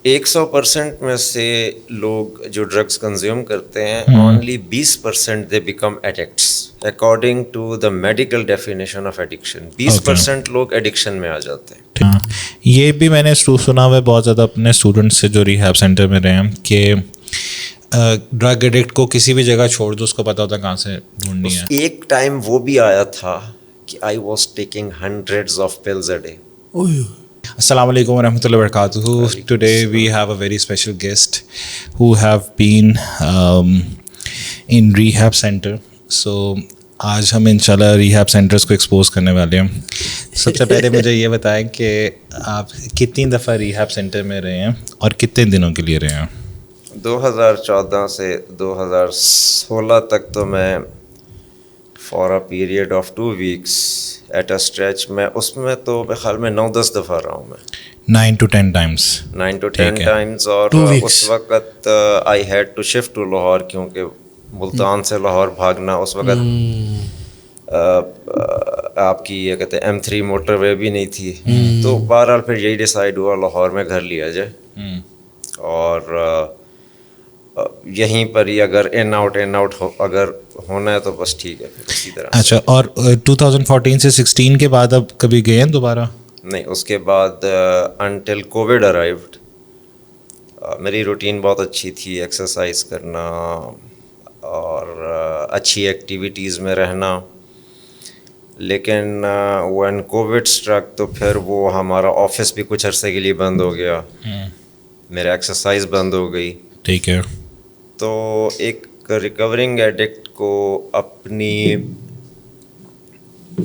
100% میں سے لوگ جو ڈرگس کنزیوم کرتے ہیں only 20% they become addicts according to the medical definition of addiction. 20% لوگ ایڈکشن میں آ جاتے ہیں. یہ بھی میں نے سنا ہوا ہے بہت زیادہ اپنے اسٹوڈنٹس سے جو ریہیب سینٹر میں رہے ہیں کہ ڈرگ ایڈکٹ کو کسی بھی جگہ چھوڑ دو اس کو پتہ ہوتا ہے کہاں سے ڈھونڈنی ہے. ایک ٹائم وہ بھی آیا تھا کہ I was taking hundreds of pills a day. السلام علیکم ورحمۃ اللہ وبرکاتہ. Today we have a very special guest who have been in rehab centre. So آج ہم انشاءاللہ ریہیب سینٹرز کو ایکسپوز کرنے والے ہیں. سب سے پہلے مجھے یہ بتائیں کہ آپ کتنی دفعہ ریہیب سینٹر میں رہے ہیں اور کتنے دنوں کے لیے رہے ہیں؟ 2014 سے 2016 تک تو میں for a period of 2 weeks at a stretch میں اس میں تو میرے خیال میں 9-10 دفعہ رہا ہوں میں. 9 to 10 times. 9 to 10 times. اور اس وقت I had to shift to Lahore کیونکہ ملتان سے لاہور بھاگنا اس وقت آپ کی یہ کہتے ہیں M3 موٹر وے بھی نہیں تھی. تو بہرحال پھر یہی ڈیسائیڈ ہوا لاہور میں گھر لیا جائے اور یہیں پر ہی اگر ان آؤٹ اگر ہونا ہے تو بس ٹھیک ہے پھر اسی طرح. اچھا. اور 2014 سے 16 کے بعد اب کبھی گئے ہیں دوبارہ؟ نہیں, اس کے بعد انٹل کووڈ ارائیوڈ میری روٹین بہت اچھی تھی, ایکسرسائز کرنا اور اچھی ایکٹیویٹیز میں رہنا. لیکن وین کووڈ اسٹرک تو پھر وہ ہمارا آفس بھی کچھ عرصے کے لیے بند ہو گیا, میرا ایکسرسائز بند ہو گئی. ٹھیک ہے. تو ایک ریکورنگ ایڈکٹ کو اپنی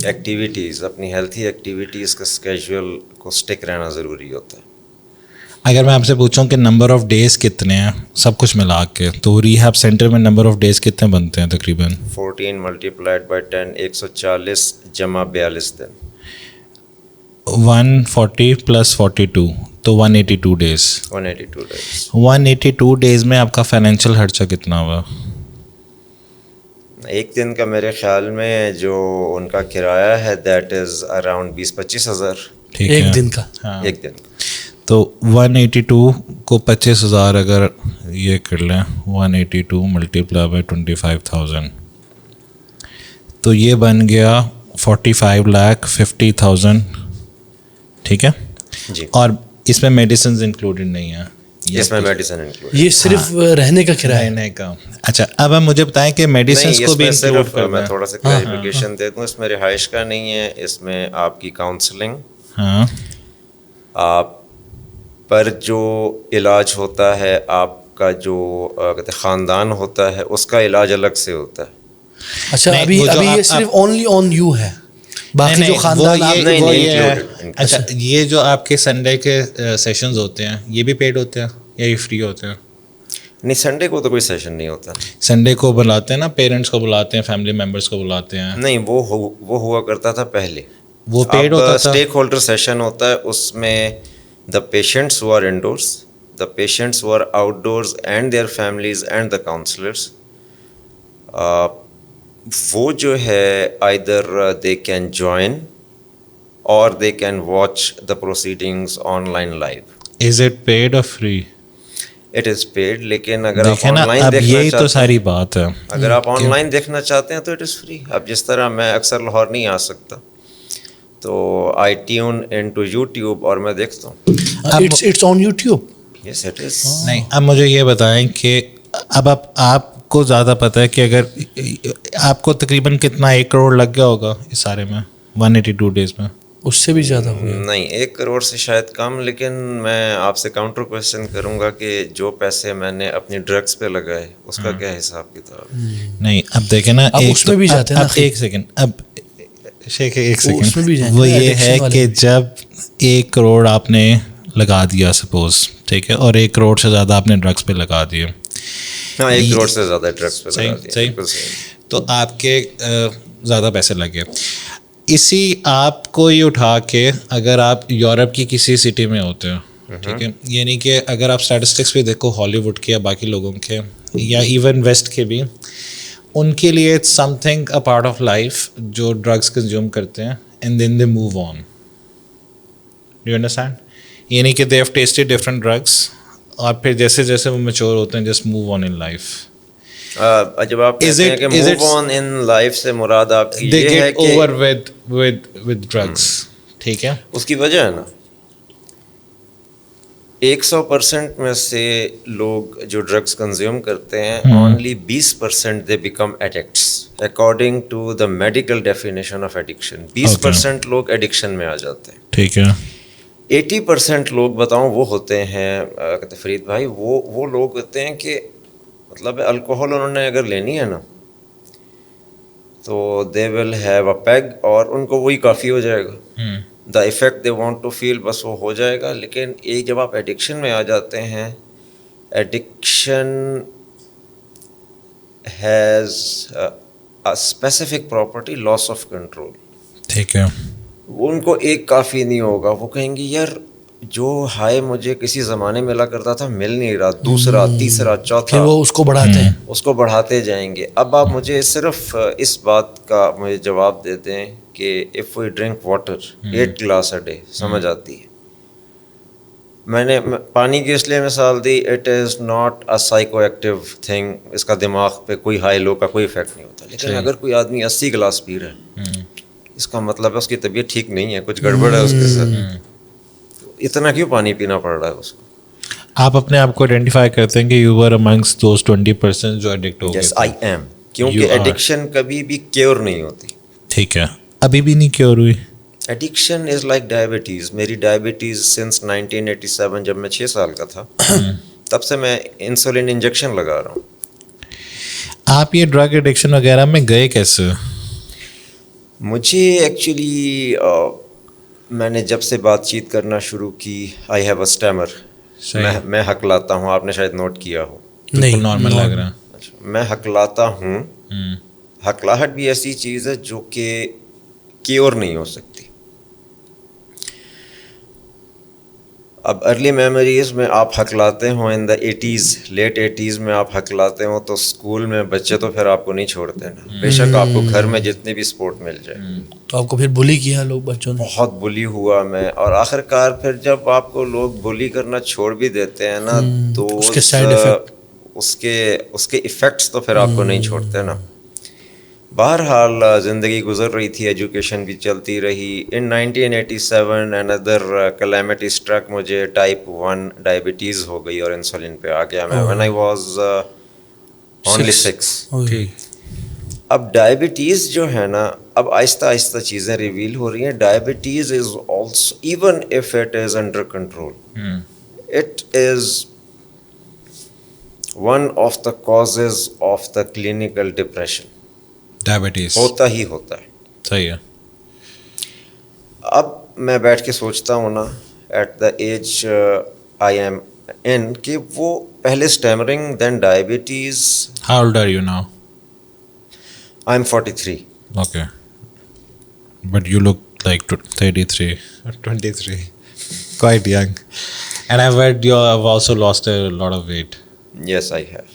ایکٹیویٹیز, اپنی ہیلتھی ایکٹیویٹیز کا اسکیجول کو اسٹک رہنا ضروری ہوتا ہے. اگر میں آپ سے پوچھوں کہ نمبر آف ڈیز کتنے ہیں سب کچھ ملا کے, تو ریہیب سینٹر میں نمبر آف ڈیز کتنے بنتے ہیں تقریباً؟ 14 × 10 140 جمع 42 دن. 140 + 42 تو 182 ڈیز. 182 ڈیز میں آپ کا فائنینشیل خرچہ کتنا ہوا؟ ایک دن کا میرے خیال میں جو ان کا کرایہ ہے دیٹ از اراؤنڈ 20-25 ہزار. ایک دن کا. ایک دن کا. تو 182 کو 25,000 اگر یہ کر لیں 182 × 25,000 تو یہ بن گیا 45,50,000. ٹھیک ہے جی. اور اس میں میڈیسنز انکلوڈیڈ نہیں ہیں؟ اس میں میڈیسن انکلوڈ, یہ صرف رہنے کا کرایہ. رہنے کا. اچھا, اب ہم مجھے بتائیں کہ میڈیسنز کو بھی انکلوڈ کر میں تھوڑا سا کلیریفیکیشن دے دوں. اس میں رہائش کا نہیں ہے, اس میں آپ کی کاؤنسلنگ, آپ پر جو علاج ہوتا ہے, آپ کا جو کہتے ہیں خاندان ہوتا ہے اس کا علاج الگ سے ہوتا ہے. اچھا, ابھی یہ صرف اونلی آن یو ہے, باقی جو خاندان اچھا یہ جو آپ کے سنڈے کے سیشنز ہوتے ہیں یہ بھی پیڈ ہوتے ہیں یا یہ فری ہوتے ہیں؟ نہیں, سنڈے کو تو کوئی سیشن نہیں ہوتا. سنڈے کو بلاتے ہیں نا, پیرنٹس کو بلاتے ہیں, فیملی ممبرس کو بلاتے ہیں. نہیں, وہ ہوا کرتا تھا پہلے, وہ پیڈ ہوتا تھا. اسٹیک ہولڈر سیشن ہوتا ہے, اس میں the patients who are indoors, the patients who are outdoors and their families and the counselors, وہ جو ہے either they can join or they can watch the proceedings online live. Is it paid or free? It is paid, لیکن اگر آپ on line دیکھنا یہی تو ساری بات ہے, اگر آپ آن لائن دیکھنا چاہتے ہیں تو it is free. اب جس طرح میں اکثر لاہور نہیں آ سکتا تو آئی ٹیون ان ٹو یوٹیوب اور میں دیکھتا ہوں. It's on YouTube. Yes, it is. نہیں, اب مجھے یہ بتائیں کہ اب آپ کو زیادہ پتہ ہے کہ اگر آپ کو تقریباً کتنا 1 کروڑ لگ گیا ہوگا اس سارے میں 182 ڈیز میں؟ اس سے بھی زیادہ ہو گیا. نہیں, 1 کروڑ سے شاید کم, لیکن میں آپ سے کاؤنٹر کویشچن کروں گا کہ جو پیسے میں نے اپنی ڈرگس پہ لگائے اس کا کیا حساب کتاب؟ نہیں, اب دیکھیں نا, اس میں بھی جاتے ہیں نا. ایک سیکنڈ, اب ایک سیکنڈ, وہ یہ ہے کہ جب 1 کروڑ آپ نے لگا دیا سپوز, ٹھیک ہے, اور 1 کروڑ سے زیادہ آپ نے ڈرگس پہ لگا دیے. ہاں, 1 کروڑ سے زیادہ ڈرگس پہ لگا دیے. صحیح, تو آپ کے زیادہ پیسے لگے. اسی آپ کو یہ اٹھا کے اگر آپ یورپ کی کسی سٹی میں ہوتے ہیں, ٹھیک ہے, یعنی کہ اگر آپ اسٹیٹسٹکس بھی دیکھو ہالی ووڈ کے یا باقی لوگوں کے یا ایون ویسٹ کے بھی, ان کے لیے it's something a part of life جو ڈرگس کنزیوم کرتے ہیں and then they move on. Do you understand? یعنی کہ they have tested different drugs, اور پھر جیسے جیسے وہ میچور ہوتے ہیں just move on in life. جب آپ کہتے ہیں کہ موو آن ان لائف سے مراد آپ کی یہ ہے کہ اوور ود ڈرگس. ٹھیک ہے, اس کی وجہ ہے نا 100% میں سے لوگ جو ڈرگس کنزیوم کرتے ہیں only 20% they become addicts according to the medical definition of addiction. 20% لوگ ایڈکشن میں آ جاتے ہیں. ٹھیک ہے, 80% لوگ بتاؤں وہ ہوتے ہیں کہتے فرید بھائی وہ لوگ ہوتے ہیں کہ مطلب الکوہل انہوں نے اگر لینی ہے نا تو دے ول ہیو اے پیگ اور ان کو وہی کافی ہو جائے گا. The effect they want to feel بس وہ ہو جائے گا. لیکن ایک جب آپ ایڈکشن میں آ جاتے ہیں, addiction has a specific property loss of control. ٹھیک ہے, ان کو ایک کافی نہیں ہوگا, وہ کہیں گے یار جو ہائے مجھے کسی زمانے میں ملا کرتا تھا مل نہیں رہا, دوسرا تیسرا چوتھا, وہ اس کو بڑھاتے ہیں, اس کو بڑھاتے جائیں گے. اب آپ مجھے صرف اس بات کا مجھے جواب دے دیں کہ if we drink water 8 glass a day, سمجھ آتی ہے. میں نے پانی کی اس لیے مثال دی, it is not a psychoactive thing, اس کا دماغ پہ کوئی ہائی لو کا کوئی افیکٹ نہیں ہوتا. لیکن اگر کوئی آدمی 80 گلاس پی رہا ہے اس کا مطلب ہے اس کی طبیعت ٹھیک نہیں ہے, کچھ گڑبڑ ہے اس کے ساتھ. اتنا کیوں پانی پینا پڑ رہا ہے اس کو؟ آپ اپنے آپ کو آئیڈینٹیفائی کرتے ہیں کہ یو آر امنگسٹ دوز 20% جو ایڈکٹ ہو گئے. یس آئی ایم, کیونکہ ایڈکشن کبھی بھی کیور نہیں ہوتی. ٹھیک ہے, ابھی بھی نہیں کیور ہوئی. Addiction is like diabetes. میری ڈائبٹیز سنس 1987 جب میں 6 سال کا تھا تب سے میں انسولین انجیکشن لگا رہا ہوں. آپ یہ ڈرگ ایڈکشن وغیرہ میں گئے کیسے؟ مجھے ایکچولی میں نے جب سے بات چیت کرنا شروع کی, آئی ہیو اے اسٹیمر. میں حق لاتا ہوں, آپ نے شاید نوٹ کیا ہو. نہیں, نارمل لگ رہا. میں حق لاتا ہوں. حقلاہٹ بھی ایسی چیز ہے جو کہ کیور نہیں ہو سکتی. اب ارلی میموریز میں آپ حق لاتے ہوں ان دا 80s, لیٹ 80s میں آپ حق لاتے ہوں تو اسکول میں بچے تو پھر آپ کو نہیں چھوڑتے نا, بے شک آپ کو گھر میں جتنی بھی سپورٹ مل جائے. تو آپ کو پھر بلی کیا لوگ بچوں نے؟ بہت بلی ہوا میں, اور آخر کار پھر جب آپ کو لوگ بلی کرنا چھوڑ بھی دیتے ہیں نا تو اس کے سائیڈ افیکٹ, اس کے ایفیکٹس تو پھر آپ کو نہیں چھوڑتے نا. بہرحال زندگی گزر رہی تھی, ایجوکیشن بھی چلتی رہی. ان 1987 another calamity struck, مجھے ٹائپ 1 ڈائبٹیز ہو گئی اور انسولین پہ آ گیا میں when I was only 6. اب ڈائبٹیز جو ہے نا, اب آہستہ آہستہ چیزیں ریویل ہو رہی ہیں. Diabetes is also even if it is under control, it is one of the causes of the clinical depression. Diabetes ہوتا ہی ہوتا ہے. صحیح ہے. اب میں بیٹھ کے سوچتا ہوں نا at the age I am in کہ وہ پہلے stammering then diabetes. How old are you now? I am 43. Okay, but you look like 33 or 23, quite young. And I've heard you have also lost a lot of weight. Yes, I have.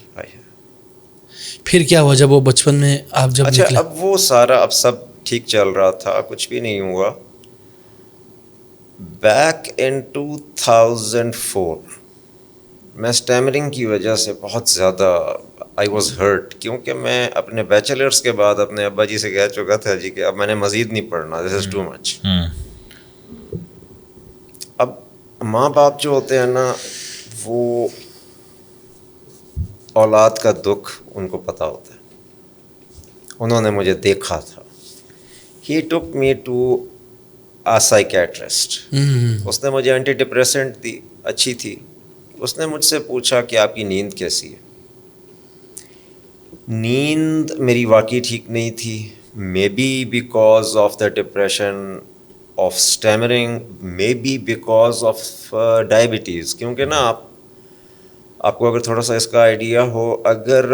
پھر کیا ہوا جب وہ بچپن میں آپ جب اچھا نکلے؟ اب وہ سارا اب سب ٹھیک چل رہا تھا, کچھ بھی نہیں ہوا. بیک ان 2004 میں اسٹیمرنگ کی وجہ سے بہت زیادہ آئی واز ہرٹ, کیونکہ میں اپنے بیچلرس کے بعد اپنے ابا جی سے کہہ چکا تھا جی کہ اب میں نے مزید نہیں پڑھنا, دس از ٹو مچ. اب ماں باپ جو ہوتے ہیں نا وہ اولاد کا دکھ ان کو پتہ ہوتا ہے. انہوں نے مجھے دیکھا تھا. ہی ٹک می ٹو اے سائیکیٹرسٹ. اس نے مجھے اینٹی ڈپریسنٹ دی, اچھی تھی. اس نے مجھ سے پوچھا کہ آپ کی نیند کیسی ہے. نیند میری واقعی ٹھیک نہیں تھی. Maybe because of the depression of stammering, maybe because of diabetes. کیونکہ نا آپ کو اگر تھوڑا سا اس کا آئیڈیا ہو, اگر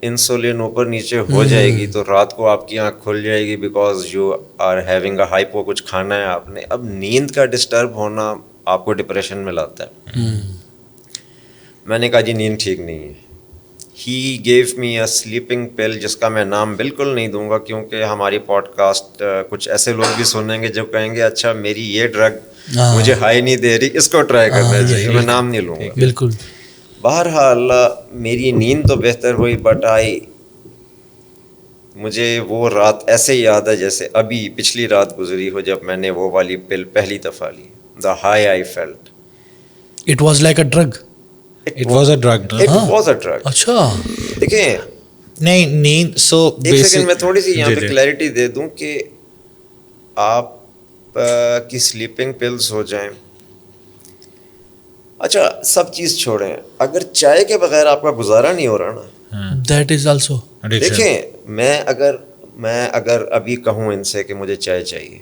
انسولین اوپر نیچے ہو جائے گی تو رات کو آپ کی آنکھ کھل جائے گی because you are having a hypo, کچھ کھانا ہے آپ نے. اب نیند کا ڈسٹرب ہونا آپ کو ڈپریشن میں لاتا ہے. میں نے کہا جی نیند ٹھیک نہیں ہے. ہی گیو می اے سلیپنگ پل, جس کا میں نام بالکل نہیں دوں گا کیونکہ ہماری پوڈ کاسٹ کچھ ایسے لوگ بھی سنیں گے جو کہیں گے اچھا میری یہ ڈرگ مجھے ہائی نہیں دے رہی, اس کو ٹرائی کرنا چاہیے. میں نام نہیں لوں گا. بالکل. بہرحال میری نیند تو بہتر ہوئی، بٹ مجھے وہ رات ایسے یاد ہے جیسے ابھی پچھلی رات گزری ہو جب میں نے وہ والی پل پہلی دفعہ لی. The high I felt. It was like a drug. It was a drug. It was a drug. اچھا دیکھیں نہیں نیند سو ایک سیکنڈ میں تھوڑی سی یہاں پہ کلیئرٹی دے دوں کہ آپ کی سلیپنگ پلز ہو جائیں. اچھا سب چیز چھوڑیں، اگر چائے کے بغیر آپ کا گزارا نہیں ہو رہا نا، that is also. دیکھیں میں اگر ابھی کہوں ان سے کہ مجھے چائے چاہیے،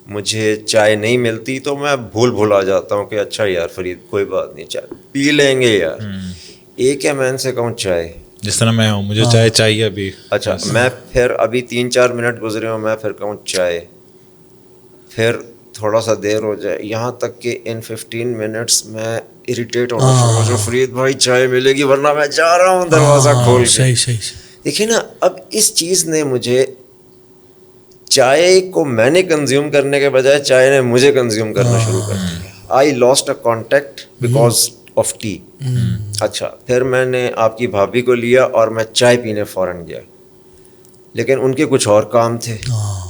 مجھے چائے نہیں ملتی تو میں بھول آ جاتا ہوں کہ اچھا یار فرید کوئی بات نہیں، چائے پی لیں گے یار. ایک ہے میں ان سے کہوں چائے، جس طرح میں ہوں مجھے چائے چاہیے ابھی. اچھا میں پھر ابھی 3-4 منٹ گزرے ہوں، میں پھر کہوں چائے، پھر تھوڑا سا دیر ہو جائے، یہاں تک کہ ان 15 منٹس میں اریٹیٹ ہونا شروع ہو جاؤں، فرید بھائی چائے ملے گی ورنہ میں جا رہا ہوں دروازہ کھول کے. صحیح. دیکھیے نا، اب اس چیز نے مجھے چائے کو میں نے کنزیوم کرنے کے بجائے چائے نے مجھے کنزیوم کرنا شروع کر دیا. I lost a contact because of ٹی. اچھا پھر میں نے آپ کی بھابھی کو لیا اور میں چائے پینے فوراً گیا، لیکن ان کے کچھ اور کام تھے.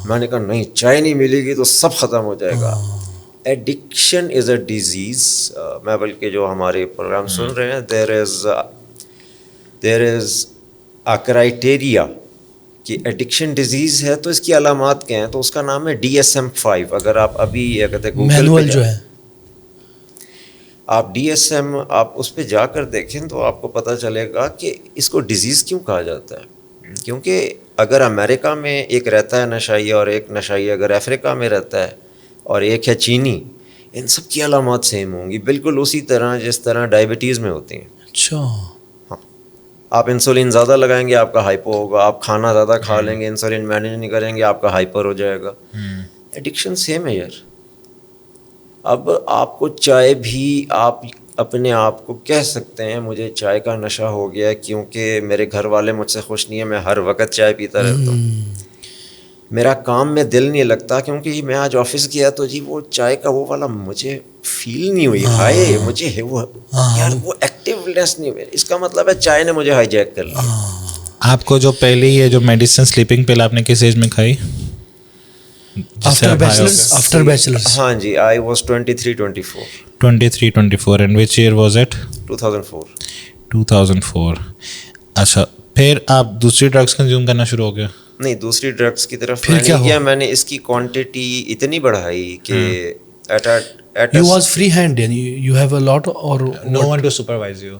میں نے کہا نہیں چائے نہیں ملے گی تو سب ختم ہو جائے گا. Addiction is a disease. میں بلکہ جو ہمارے پروگرام سن رہے ہیں، دیر از اے کرائٹیریا کہ ایڈکشن ڈیزیز ہے تو اس کی علامات کیا ہیں، تو اس کا نام ہے DSM-5. اگر آپ ابھی یہ کہتے ہیں گوگل پہ جو ہے آپ DSM آپ اس پہ جا کر دیکھیں تو آپ کو پتہ چلے گا کہ اس کو ڈیزیز کیوں کہا جاتا ہے. کیونکہ اگر امریکہ میں ایک رہتا ہے نشائی اور ایک نشائی اگر افریقہ میں رہتا ہے اور ایک ہے چینی، ان سب کی علامات سیم ہوں گی بالکل اسی طرح جس طرح ڈائبٹیز میں ہوتی ہیں. اچھا آپ انسولین زیادہ لگائیں گے آپ کا ہائپو ہوگا، آپ کھانا زیادہ کھا لیں گے انسولین مینیج نہیں کریں گے آپ کا ہائپر ہو جائے گا. ایڈکشن سیم ہے یار. اب آپ کو چائے بھی آپ اپنے آپ کو کہہ سکتے ہیں مجھے چائے کا نشہ ہو گیا کیونکہ میرے گھر والے مجھ سے خوش نہیں ہیں، میں ہر وقت چائے پیتا رہتا ہوں، میرا کام میں دل نہیں لگتا کیونکہ میں آج آفس گیا تو جی وہ چائے کا وہ والا مجھے فیل نہیں ہوئی، ہائے مجھے وہ یار وہ ایکٹیونیس نہیں ہوئی. اس کا مطلب ہے چائے نے مجھے ہائی جیک کر لیا. آپ کو جو پہلی یہ جو میڈیسن سلیپنگ پل آپ نے کس ایج میں کھائی؟ After bachelors. ہاں جی I was 23-24. 23-24 and which year was it? 2004. اچھا پھر آپ دوسری ڈرگس کنزیوم کرنا شروع ہو گیا؟ نہیں دوسری ڈرگس کی طرف میں نہیں گیا، میں نے اس کی کوانٹٹی اتنی بڑھائی کہ You was free hand and you have a lot or no one to supervise you.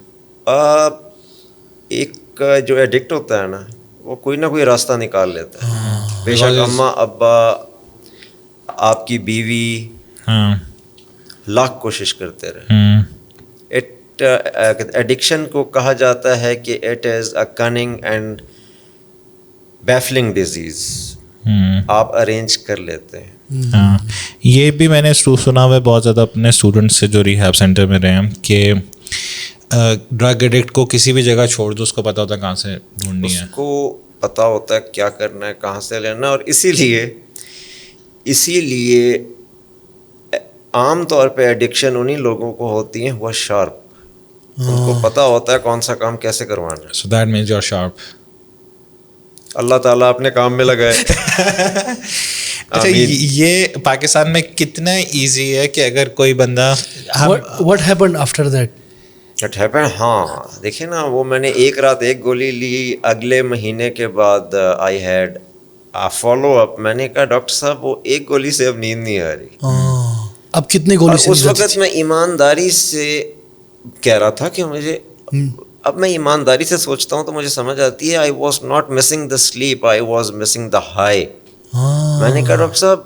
ایک جو ایڈکٹ ہوتا ہے نا وہ کوئی نہ کوئی راستہ نکال لیتا ہے. بے شک اماں ابا آپ کی بیوی لاکھ کوشش کرتے رہے. ایڈکشن کو کہا جاتا ہے کہ it is a cunning and baffling disease. آپ ارینج کر لیتے ہیں. ہاں یہ بھی میں نے سنا ہوا ہے بہت زیادہ اپنے اسٹوڈنٹ سے جو ریہیب سینٹر میں رہے ہیں کہ ڈرگ ایڈکٹ کو کسی بھی جگہ چھوڑ دو اس کو پتہ ہوتا ہے کہاں سے ڈھونڈنی ہے، اس کو پتہ ہوتا ہے کیا کرنا ہے کہاں سے لینا. اور اسی لیے عام طور پہ ایڈکشن انہی لوگوں کو ہوتی ہیں وہ شارپ، ان کو پتہ ہوتا ہے کون سا کام کیسے کروانا ہے. So that means you are sharp. اللہ تعالیٰ اپنے کام میں لگائے. اچھا یہ پاکستان میں کتنا ایزی ہے کہ اگر کوئی بندہ what happened after that? ہاں دیکھیں نا وہ میں نے ایک رات ایک گولی لی، اگلے مہینے کے بعد آئی ہیڈ فالو اپ. میں نے کہا ڈاکٹر صاحب وہ ایک گولی سے اب نیند نہیں آ رہی. اب کتنے گولی سے؟ اس وقت میں ایمانداری سے کہہ رہا تھا کہ مجھے اب میں ایمانداری سے سوچتا ہوں تو مجھے سمجھ آتی ہے I was not missing the sleep, I was missing the high. میں نے کہا ڈاکٹر صاحب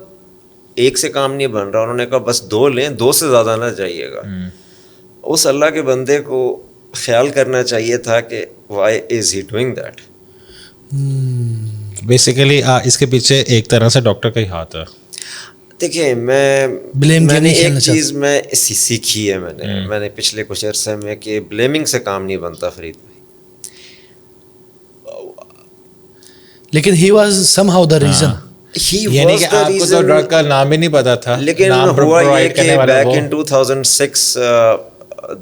ایک سے کام نہیں بن رہا. انہوں نے کہا بس 2 لیں، 2 سے زیادہ نہ چاہیے گا. اس اللہ کے بندے کو خیال کرنا چاہیے تھا کہ why is he doing that. Basically اس کے پیچھے ایک طرح سے ڈاکٹر کا ہی ہاتھ ہے. دیکھیں میں نے ایک چیز میں سیکھی ہے میں نے پچھلے کچھ عرصے میں کہ بلیمنگ سے کام نہیں بنتا فرید بھائی. لیکن he was somehow the reason. یعنی کہ آپ کو تو ڈرگ کا نام ہی نہیں پتا تھا. لیکن ہوا یہ کہ back in 2006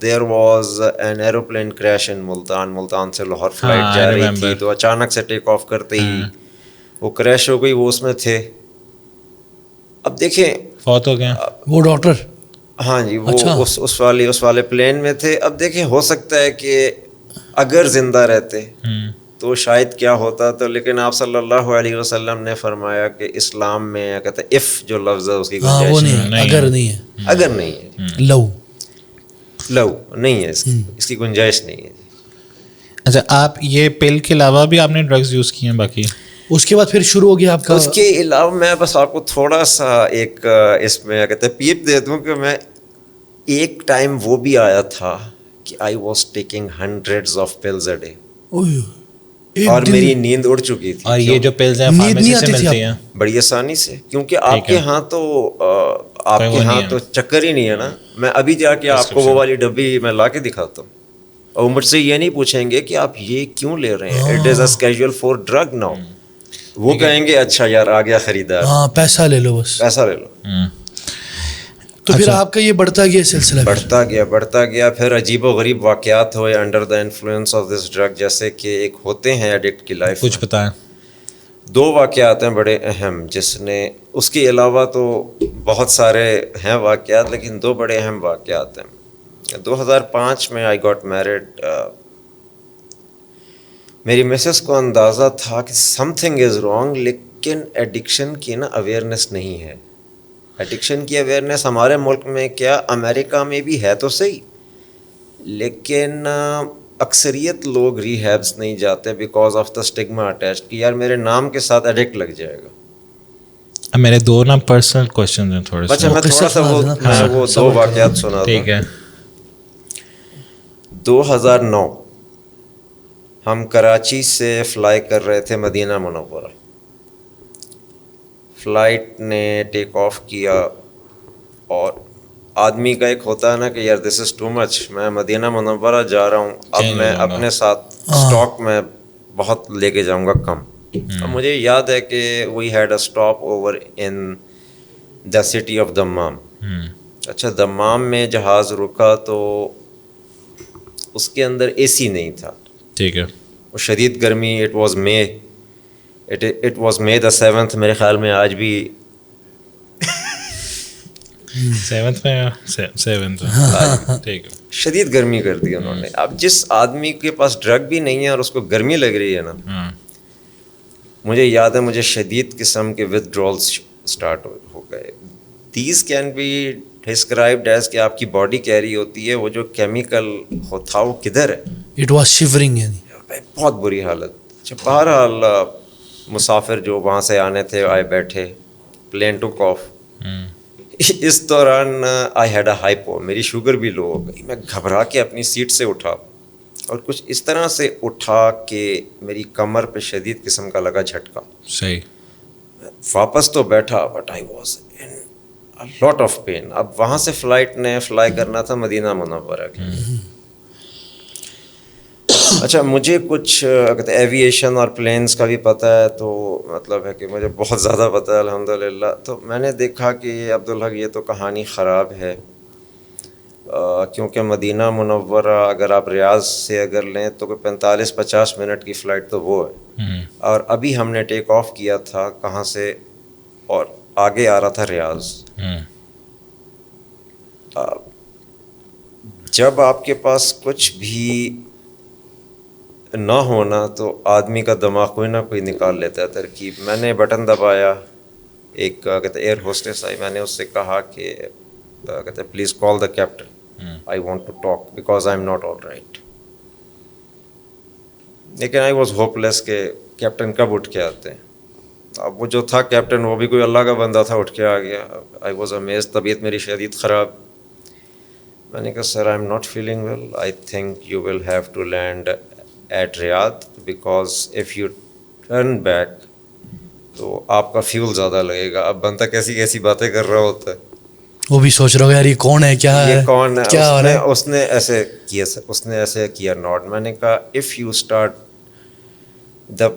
there was an aeroplane crash in Multan سے لاہور فلائٹ جا رہی تھی تو اچانک سے ٹیک آف کرتے ہی وہ کریش ہو گئی. وہ اس میں تھے. اب دیکھیں فوت ہو گیا وہ ڈاکٹر. ہاں جی وہ اس والے پلین میں تھے. اب دیکھیں ہو سکتا ہے کہ اگر زندہ رہتے تو شاید کیا ہوتا تو, لیکن آپ صلی اللہ علیہ وسلم نے فرمایا کہ اسلام میں کہتے ہیں اف جو لفظ ہے اس کی گنجائش نہیں, اگر نہیں ہے, اگر نہیں ہے, لو نہیں ہے, اس کی گنجائش نہیں ہے. اچھا آپ یہ پل کے علاوہ بھی آپ نے ڈرگز یوز کیے ہیں باقی؟ اس کے بعد پھر شروع ہو گیا آپ کا. اس کے علاوہ میں بس آپ کو تھوڑا سا ایک اس میں کہتے ہیں پیپ دے دوں کہ میں ایک ٹائم وہ بھی آیا تھا کہ I was taking hundreds of pills a day اور میری نیند اڑ چکی تھی. اور یہ جو پلز ہیں فارمیسی سے ملتی ہیں بڑی آسانی سے, کیونکہ آپ کے ہاں تو چکر ہی نہیں ہے نا. میں ابھی جا کے آپ کو وہ والی ڈبی میں لا کے دکھاتا ہوں اور مجھ سے یہ نہیں پوچھیں گے کہ آپ یہ کیوں لے رہے ہیں. It is a schedule for drug now. وہ کہیں گے اچھا یار آ گیا خریدار, ہاں پیسہ لے لو, بس پیسہ لے لو. تو پھر آپ کا یہ بڑھتا گیا سلسلہ, بڑھتا گیا. پھر عجیب و غریب واقعات ہوئے under the influence of this drug. جیسے کہ ایک ہوتے ہیں ایڈکٹ کی لائف, کچھ بتائیں. 2 واقعات ہیں بڑے اہم, جس نے اس کے علاوہ تو بہت سارے ہیں واقعات, لیکن 2 بڑے اہم واقعات ہیں. 2005 میں آئی گاٹ میرڈ. میری مسز کو اندازہ تھا کہ سم تھنگ از رانگ, لیکن ایڈکشن کی نا اویئرنیس نہیں ہے. ایڈکشن کی اویئرنیس ہمارے ملک میں کیا امریکہ میں بھی ہے تو صحیح, لیکن اکثریت لوگ ریہیبس نہیں جاتے because of the stigma attach کہ یار میرے نام کے ساتھ ایڈکٹ لگ جائے گا. میرے 2 نا پرسنل کوشچن ہیں تھوڑے سے. اچھا میں تھوڑا سا وہ 2 واقعات سنا. ٹھیک ہے. 2009 ہم کراچی سے فلائی کر رہے تھے مدینہ منورہ. فلائٹ نے ٹیک آف کیا اور آدمی کا ایک ہوتا ہے نا کہ یار دس از ٹو مچ, میں مدینہ منورہ جا رہا ہوں, اب میں اپنے ساتھ اسٹاک میں بہت لے کے جاؤں گا کم. اب مجھے یاد ہے کہ we had a stopover in the city of Dammam. اچھا دمام میں جہاز رکا تو اس کے اندر اے سی نہیں تھا. ٹھیک ہے. وہ شدید گرمی. It was may the 7th, میرے خیال میں آج بھی 7th میں 7th. ٹھیک ہے. شدید گرمی کر دی انہوں نے. اب جس آدمی کے پاس ڈرگ بھی نہیں ہے اور اس کو گرمی لگ رہی ہے نا, مجھے یاد ہے مجھے شدید قسم کے ودڈرالس اسٹارٹ ہو گئے. These can be described as کہ آپ کی باڈی کہہ رہی ہوتی ہے وہ جو کیمیکل تھا وہ کدھر ہے. اٹ واز شیورنگ, یعنی بہت بری حالت. اچھا بہرحال مسافر جو وہاں سے آنے تھے آئے بیٹھے, پلین ٹوک آف. اس دوران آئی ہیڈ اے ہائپو, میری شوگر بھی لو ہو گئی. میں گھبرا کے اپنی سیٹ سے اٹھا اور کچھ اس طرح سے اٹھا کہ میری کمر پہ شدید قسم کا لگا جھٹکا. صحیح. واپس تو بیٹھا but I was in lot of pain. اب وہاں سے فلائٹ نے فلائی کرنا تھا مدینہ منورہ کے. اچھا مجھے کچھ ایویشن اور پلینس کا بھی پتہ ہے, تو مطلب ہے کہ مجھے بہت زیادہ پتہ ہے الحمدللہ. تو میں نے دیکھا کہ عبدالحق یہ تو کہانی خراب ہے, کیونکہ مدینہ منورہ اگر آپ ریاض سے اگر لیں تو کوئی 45-50 منٹ کی فلائٹ تو وہ ہے. اور ابھی ہم نے ٹیک آف کیا تھا کہاں سے, اور آگے آ رہا تھا ریاض. جب آپ کے پاس کچھ بھی نہ ہونا تو آدمی کا دماغ کوئی نہ کوئی نکال لیتا ہے ترکیب. میں نے بٹن دبایا, ایک کہتے ایئر ہوسٹس آئی, میں نے اس سے کہا کہ کہتے please call the captain, I want to talk because I am not all right. لیکن آئی واز ہوپ لیس کہ کیپٹن کب اٹھ کے آتے ہیں. اب وہ جو تھا کیپٹن وہ بھی کوئی اللہ کا بندہ تھا, اٹھ کے آ گیا. I was amaze. طبیعت میری شدید خراب. میں نے کہا sir I am not feeling well, I think you will have to land at Riyadh because if you turn back تو آپ کا فیول زیادہ لگے گا. اب بندہ کیسی کیسی باتیں کر رہا ہوتا ہے, وہ بھی سوچ رہا ہو یار یہ کون ہے, کیا ہے, یہ کون ہے. کیا ہو رہا ہے. اس نے ایسے کیا, اس نے ایسے کیا نوٹ. میں نے کہا اف یو اسٹارٹ دا,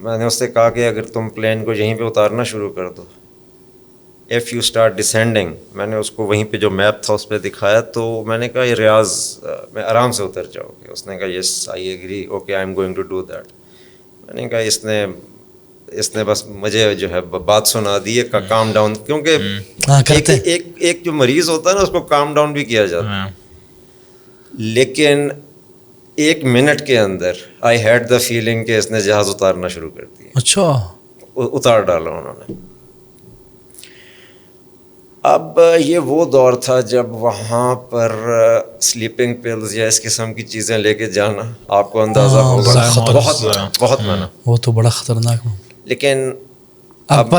میں نے اس سے کہا کہ اگر تم پلین کو یہیں پہ اتارنا شروع کر دو, ایف یو اسٹارٹ ڈسینڈنگ. میں نے اس کو وہیں پہ جو میپ تھا اس پہ دکھایا, تو میں نے کہا یہ ریاض میں آرام سے اتر جاؤ گے. اس نے کہا yes I agree, okay I am going to do that. میں نے کہا اس نے بس مجھے جو ہے بات سنا دی ہے کا کام ڈاؤن, کیونکہ ایک جو مریض ہوتا ہے نا اس کو کام ڈاؤن بھی کیا جاتا ہے, لیکن 1 منٹ کے اندر آئی ہیڈ دا فیلنگ کہ اس نے جہاز اتارنا شروع کر دیا. اچھا, اتار ڈالا انہوں نے. اب یہ وہ دور تھا جب وہاں پر سلیپنگ پلز یا اس قسم کی چیزیں لے کے جانا آپ کو اندازہ ہوگا بہت منع, وہ تو بڑا خطرناک. لیکن آپ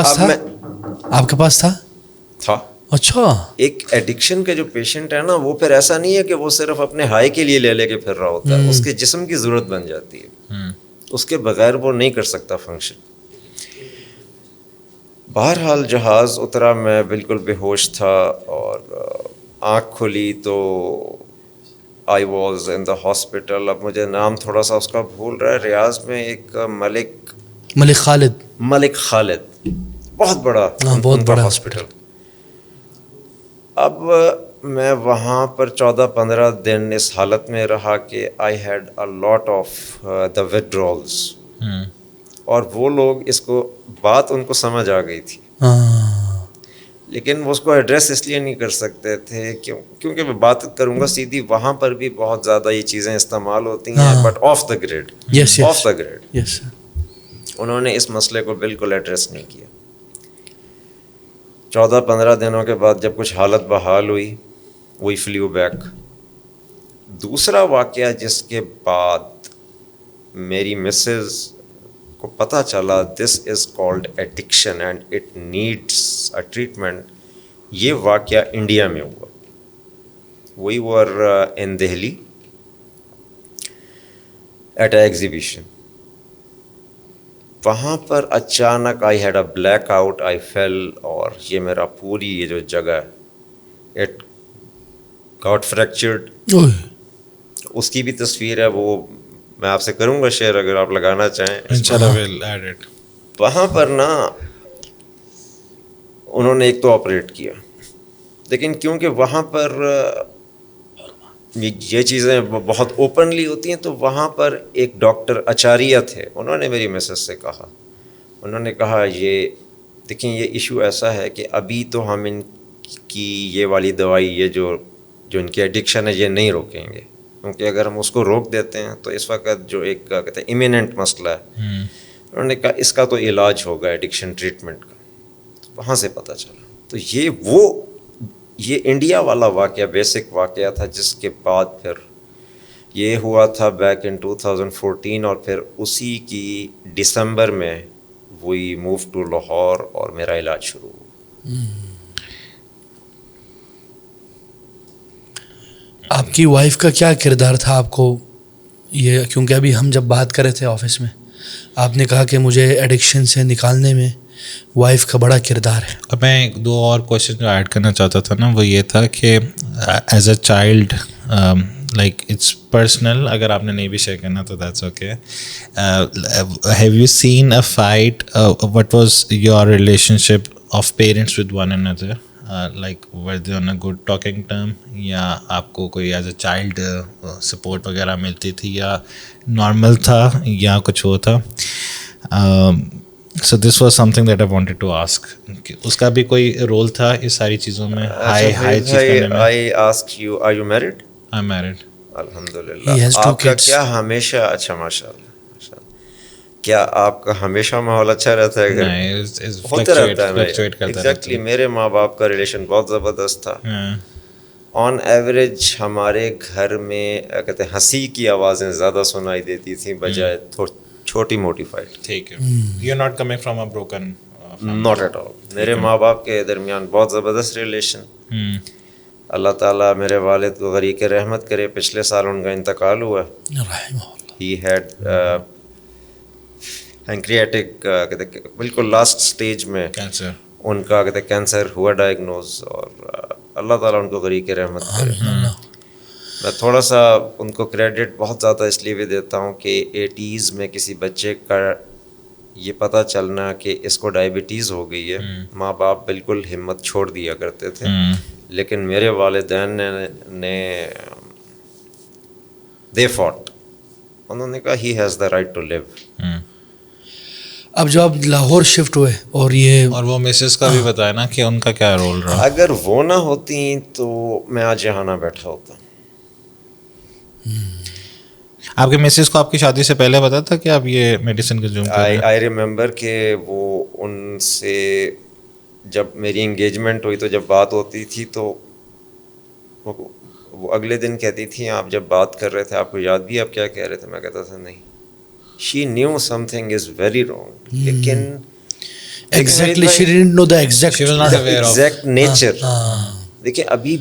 کے پاس تھا. اچھا, ایک ایڈکشن کا جو پیشنٹ ہے نا, وہ پھر ایسا نہیں ہے کہ وہ صرف اپنے ہائی کے لیے لے کے پھر رہا ہوتا ہے, اس کے جسم کی ضرورت بن جاتی ہے, اس کے بغیر وہ نہیں کر سکتا فنکشن. بہرحال جہاز اترا, میں بالکل بے ہوش تھا, اور آنکھ کھلی تو آئی واز ان دا ہاسپٹل. اب مجھے نام تھوڑا سا اس کا بھول رہا ہے. ریاض میں ایک ملک خالد بہت بڑا ہاسپٹل. اب میں وہاں پر 14-15 دن اس حالت میں رہا کہ آئی had a lot of the ودرولز, اور وہ لوگ اس کو بات ان کو سمجھ آ گئی تھی, لیکن وہ اس کو ایڈریس اس لیے نہیں کر سکتے تھے کیونکہ میں بات کروں گا سیدھی, وہاں پر بھی بہت زیادہ یہ چیزیں استعمال ہوتی ہیں, بٹ آف دا گریڈ. انہوں نے اس مسئلے کو بالکل ایڈریس نہیں کیا. 14-15 دنوں کے بعد جب کچھ حالت بحال ہوئی, وی فلیو بیک. دوسرا واقعہ جس کے بعد میری مسز کو پتہ چلا this is called addiction and it needs a treatment, یہ واقعہ انڈیا میں ہوا. We were in Delhi at a exhibition. وہاں پر اچانک I had a black out, I fell, اور یہ میرا پوری یہ جو جگہ اٹ گاٹ فریکچرڈ. اس کی بھی تصویر ہے, وہ میں آپ سے کروں گا شیئر اگر آپ لگانا چاہیں. وہاں پر نا انہوں نے ایک تو آپریٹ کیا, لیکن کیونکہ وہاں پر یہ چیزیں بہت اوپنلی ہوتی ہیں, تو وہاں پر ایک ڈاکٹر اچاریہ تھے. انہوں نے میری مسز سے کہا, انہوں نے کہا یہ دیکھیں یہ ایشو ایسا ہے کہ ابھی تو ہم ان کی یہ والی دوائی, یہ جو ان کی ایڈکشن ہے, یہ نہیں روکیں گے, کیونکہ اگر ہم اس کو روک دیتے ہیں تو اس وقت جو ایک کہتے ہیں امییننٹ مسئلہ ہے. انہوں نے کہا اس کا تو علاج ہوگا ایڈکشن ٹریٹمنٹ کا. وہاں سے پتہ چلا. تو یہ انڈیا والا واقعہ بیسک واقعہ تھا, جس کے بعد پھر یہ ہوا تھا بیک ان 2014, اور پھر اسی کی دسمبر میں وی موو ٹو لاہور اور میرا علاج شروع ہوا. آپ کی وائف کا کیا کردار تھا آپ کو یہ, کیونکہ ابھی ہم جب بات کر رہے تھے آفس میں, آپ نے کہا کہ مجھے ایڈکشن سے نکالنے میں وائف کا بڑا کردار ہے. اب میں 2 اور کوشچن جو ایڈ کرنا چاہتا تھا نا, وہ یہ تھا کہ as a child like it's personal, اگر آپ نے نہیں بھی شیئر کرنا تو that's okay. Have you seen a fight, what was your relationship of parents with one another, like were they on a good talking term, یا آپ کو کوئی ایز اے چائلڈ سپورٹ وغیرہ ملتی تھی, یا نارمل تھا, یا کچھ وہ تھا. So this was something that I wanted to ask. اس کا بھی کوئی رول تھا اس ساری چیزوں میں؟ I ask you, are you married? I'm married. الحمدللہ. آپ کا کیا ہمیشہ, اچھا ماشاء اللہ, کیا آپ کا ہمیشہ ماحول اچھا رہتا ہے؟ ہوتا رہتا ہے. ایگزیکٹلی میرے ماں باپ کا ریلیشن بہت زبردست تھا. آن ایوریج ہمارے گھر میں کہتے ہیں ہنسی کی آوازیں زیادہ سنائی دیتی تھیں بجائے چھوٹی موٹی فائٹ. ٹھیک ہے. You are not coming from a broken. Not at all. میرے ماں باپ کے درمیان بہت زبردست ریلیشن. اللہ تعالیٰ میرے والد کو غریق رحمت کرے, پچھلے سال ان کا انتقال ہوا. ہی ہیڈ پینکریاٹک بالکل لاسٹ سٹیج میں ان کا کہتے کینسر ہوا ڈائگنوز, اور اللہ تعالیٰ ان کو غریق رحمت کرے. میں تھوڑا سا ان کو کریڈٹ بہت زیادہ اس لیے بھی دیتا ہوں کہ 80s میں کسی بچے کا یہ پتہ چلنا کہ اس کو ڈائبٹیز ہو گئی ہے، ماں باپ بالکل ہمت چھوڑ دیا کرتے تھے، لیکن میرے والدین نے دے فاٹ، انہوں نے کہا he has the right to leave. اب جو آپ لاہور شفٹ ہوئے اور یہ اور وہ مسز کا بھی بتایا نا کہ ان کا کیا رول رہا. اگر وہ نہ ہوتی تو میں آج یہاں نہ بیٹھا ہوتا. آپ کے مسز کو آپ کی شادی سے پہلے پتا تھا کہ آپ یہ میڈیسن کنزیوم کر رہے ہیں؟ آئی ریممبر کہ وہ ان سے جب میری انگیجمنٹ ہوئی تو جب بات ہوتی تھی تو وہ اگلے دن کہتی تھی آپ جب بات کر رہے تھے آپ کو یاد بھی آپ کیا کہہ رہے تھے؟ میں کہتا تھا نہیں. She knew some thing is very wrong, لیکن exactly she didn't know the exact She was not aware of. Exact nature. دیکھیں ابھی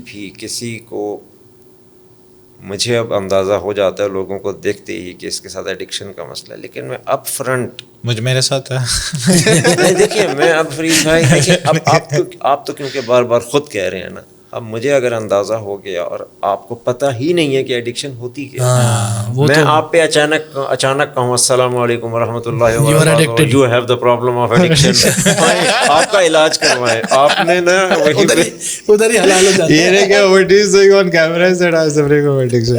بھی کسی کو، مجھے اب اندازہ ہو جاتا ہے لوگوں کو دیکھتے ہی کہ اس کے ساتھ ایڈکشن کا مسئلہ ہے، لیکن میں اپ فرنٹ میرے ساتھ ہے. دیکھیے میں اب فرید بھائی دیکھیں اب آپ تو کیونکہ بار بار خود کہہ رہے ہیں نا، اب مجھے اگر اندازہ ہو گیا اور آپ کو پتہ ہی نہیں ہے کہ ایڈکشن ہوتی کیا، میں آپ پہ اچانک کہوں السلام علیکم ورحمۃ اللہ وبرکاتہ، you have the problem of addiction, آپ کا علاج کروائیں. آپ نے نا ادھر ہی حلال ہو جاتا ہے. یہ نہیں کہ what is going on camera is that I am suffering from addiction.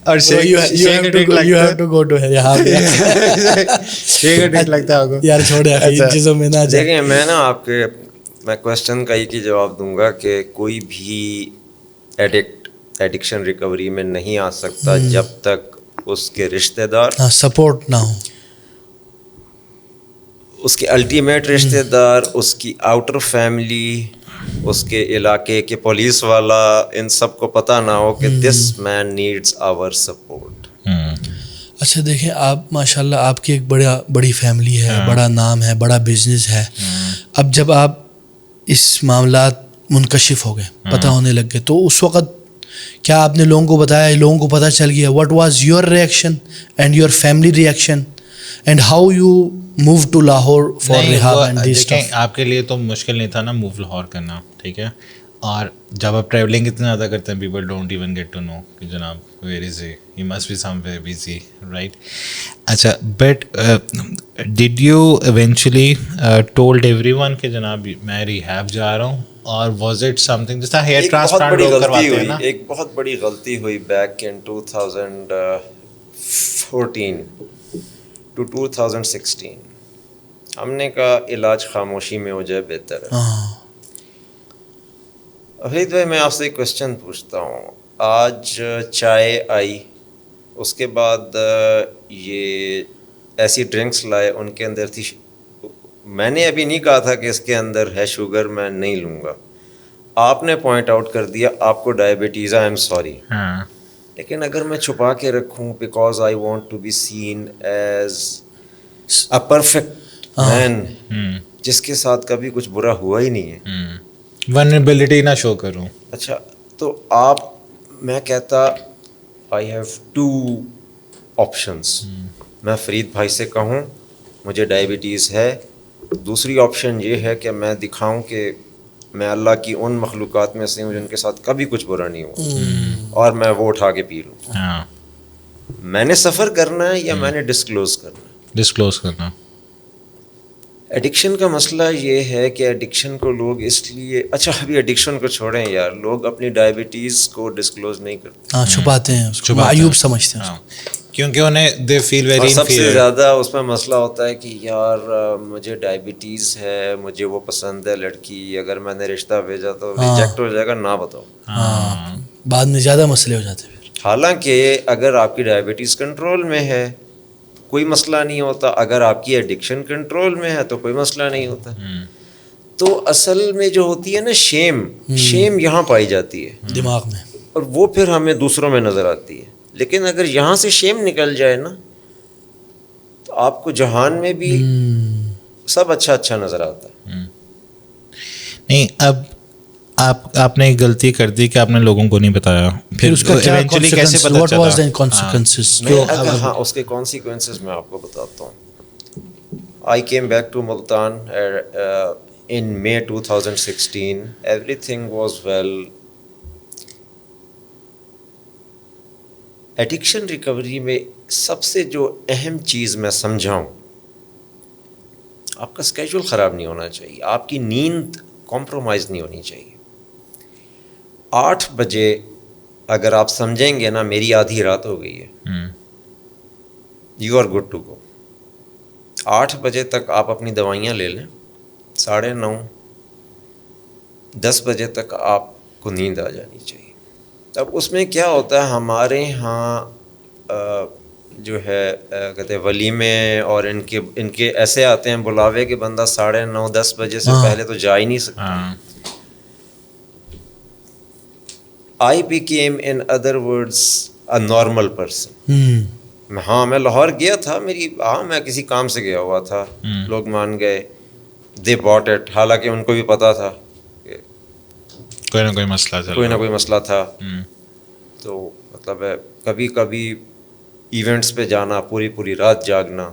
اور یار چھوڑے چیزوں میں نہ جائے. دیکھیں میں نا آپ کے میں کوشچن کا ایک ہی جواب دوں گا کہ کوئی بھی ایڈکشن ریکوری میں نہیں آ سکتا جب تک اس کے رشتہ دار سپورٹ نہ ہو، اس کے الٹیمیٹ رشتہ دار، اس کی آؤٹر فیملی، اس کے علاقے کے پولیس والا، ان سب کو پتہ نہ ہو کہ دس مین نیڈز آور سپورٹ. اچھا دیکھیں آپ ماشاء اللہ آپ کی ایک بڑی فیملی ہے، بڑا نام ہے، بڑا بزنس ہے. اب جب آپ اس معاملات منکشف ہو گئے، پتہ ہونے لگ گئے، تو اس وقت کیا آپ نے لوگوں کو بتایا، لوگوں کو پتہ چل گیا؟ What was your reaction and your family reaction and how you move to Lahore for rehab and this stuff? آپ کے لیے تو مشکل نہیں تھا نا موو لاہور کرنا، ٹھیک ہے. اور جب آپ ٹریولنگ اتنا زیادہ کرتے ہیں people don't even get to know کہ جناب where is he must be somewhere busy, right. اچھا but did you eventually told everyone کہ جناب میں ریہیب جا رہا ہوں؟ اور واز اٹ سم تھنگ جس طرح ہیئر ٹرانسپلانٹ لوگ کرواتے ہیں نا؟ ایک بہت بڑی غلطی ہوئی بیک ان 2014 ٹو 2016. ہم نے کہا علاج خاموشی میں ہو جائے بہتر ہے. وحید بھائی میں آپ سے ایک کوشچن پوچھتا ہوں. آج چائے آئی، اس کے بعد یہ ایسی ڈرنکس لائے، ان کے اندر تھی، میں نے ابھی نہیں کہا تھا کہ اس کے اندر ہے شوگر، میں نہیں لوں گا. آپ نے پوائنٹ آؤٹ کر دیا آپ کو ڈائبٹیز، آئی ایم سوری. لیکن اگر میں چھپا کے رکھوں because I want to be seen as a perfect man جس کے ساتھ کبھی کچھ برا ہوا ہی نہیں ہے، ونربلٹی نہ شو کروں. اچھا تو آپ، میں کہتا آئی ہیو ٹو آپشنس. میں فرید بھائی سے کہوں مجھے ڈائبٹیز ہے، دوسری آپشن یہ ہے کہ میں دکھاؤں کہ میں اللہ کی ان مخلوقات میں سے ہوں جن کے ساتھ کبھی کچھ برا نہیں ہوا، اور میں وہ اٹھا کے پی لوں. میں نے سفر کرنا ہے یا میں نے ڈسکلوز کرنا؟ ایڈکشن کا مسئلہ یہ ہے کہ ایڈکشن کو لوگ اس لیے، اچھا ابھی ایڈکشن کو چھوڑیں یار، لوگ اپنی ڈائبٹیز کو ڈسکلوز نہیں کرتے، چھپاتے ہیں، اس کو معیوب سمجھتے ہیں، کیونکہ انہیں دے فیل ویری سب سے زیادہ اس میں مسئلہ ہوتا ہے کہ یار مجھے ڈائبٹیز ہے، مجھے وہ پسند ہے لڑکی، اگر میں نے رشتہ بھیجا تو ریجیکٹ ہو جائے گا، نہ بتاؤ. بعد میں زیادہ مسئلے ہو جاتے ہیں. حالانکہ اگر آپ کی ڈائبٹیز کنٹرول میں ہے کوئی مسئلہ نہیں ہوتا، اگر آپ کی ایڈکشن کنٹرول میں ہے تو کوئی مسئلہ نہیں ہوتا. تو اصل میں جو ہوتی ہے نا شیم یہاں پائی جاتی ہے دماغ میں، اور وہ پھر ہمیں دوسروں میں نظر آتی ہے. لیکن اگر یہاں سے شیم نکل جائے نا تو آپ کو جہان میں بھی سب اچھا نظر آتا ہے. نہیں اب آپ نے ایک غلطی کر دی کہ آپ نے لوگوں کو نہیں بتایا، پھر اس کا ایونچولی کیسے پتہ چلا؟ ہاں اس کے کانسیکوینسز میں آپ کو بتاتا ہوں. I came back to Multan in May 2016. Everything was well. Addiction recovery میں سب سے جو اہم چیز میں سمجھاؤں, آپ کا اسکیجول خراب نہیں ہونا چاہیے, آپ کی نیند کمپرومائز نہیں ہونی چاہیے. 8 بجے اگر آپ سمجھیں گے نا میری آدھی رات ہو گئی ہے, you are good to go. 8 بجے تک آپ اپنی دوائیاں لے لیں, 9:30 10 بجے تک آپ کو نیند آ جانی چاہیے. اب اس میں کیا ہوتا ہے, ہمارے ہاں جو ہے کہتے ہیں ولیمے اور ان کے ایسے آتے ہیں بلاوے کہ بندہ 9:30 10 بجے سے پہلے تو جا ہی نہیں سکتا. I became in other words a normal person. میں لاہور گیا تھا, میں کسی کام سے گیا ہوا تھا, لوگ مان گئے, they bought it, حالانکہ ان کو بھی پتا تھا کہ کوئی نہ کوئی مسئلہ تھا. تو مطلب ہے کبھی کبھی ایونٹس پہ جانا, پوری رات جاگنا.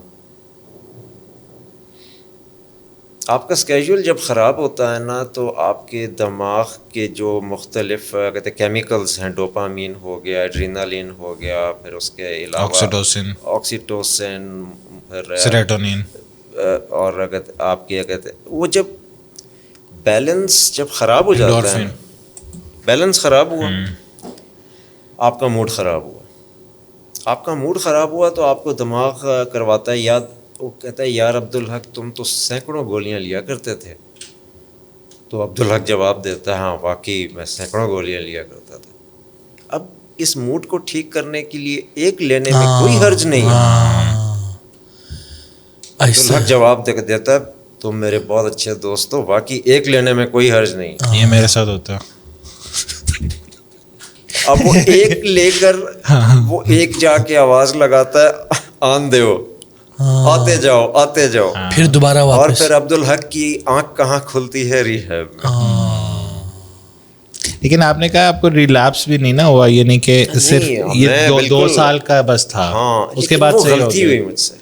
آپ کا اسکیجول جب خراب ہوتا ہے نا تو آپ کے دماغ کے جو مختلف کہتے ہیں کیمیکلز ہیں, ڈوپامین ہو گیا, ایڈرینالین ہو گیا, پھر اس کے علاوہ آکسیٹوسن, سیروٹونین, اور اگر آپ کے کہتے ہیں وہ جب بیلنس جب خراب ہو جاتا ہے, بیلنس خراب ہوا, آپ کا موڈ خراب ہوا. آپ کا موڈ خراب ہوا تو آپ کو دماغ کرواتا ہے یاد, وہ کہتا ہے یار عبدالحق تم تو سینکڑوں گولیاں لیا کرتے تھے. تو عبدالحق جواب دیتا ہے ہاں واقعی میں سینکڑوں گولیاں لیا کرتا تھا. اب اس موڈ کو ٹھیک کرنے کے لیے ایک لینے میں کوئی حرج نہیں ہے. عبدالحق جواب دیتا ہے تم میرے بہت اچھے دوست ہو, واقعی ایک لینے میں کوئی حرج نہیں. یہ میرے ساتھ ہوتا ہے. اب وہ ایک لے کر وہ ایک جا کے آواز لگاتا ہے آن دیو, آتے جاؤ, پھر دوبارہ واپس. اور پھر عبدالحق کی آنکھ کہاں کھلتی ہے, ریہیب میں. لیکن آپ نے کہا آپ کو ریلیپس بھی نہیں نا ہوا, یعنی کہ صرف یہ 2 سال کا بس تھا, اس کے بعد صحیح غلطی ہوئی مجھ سے.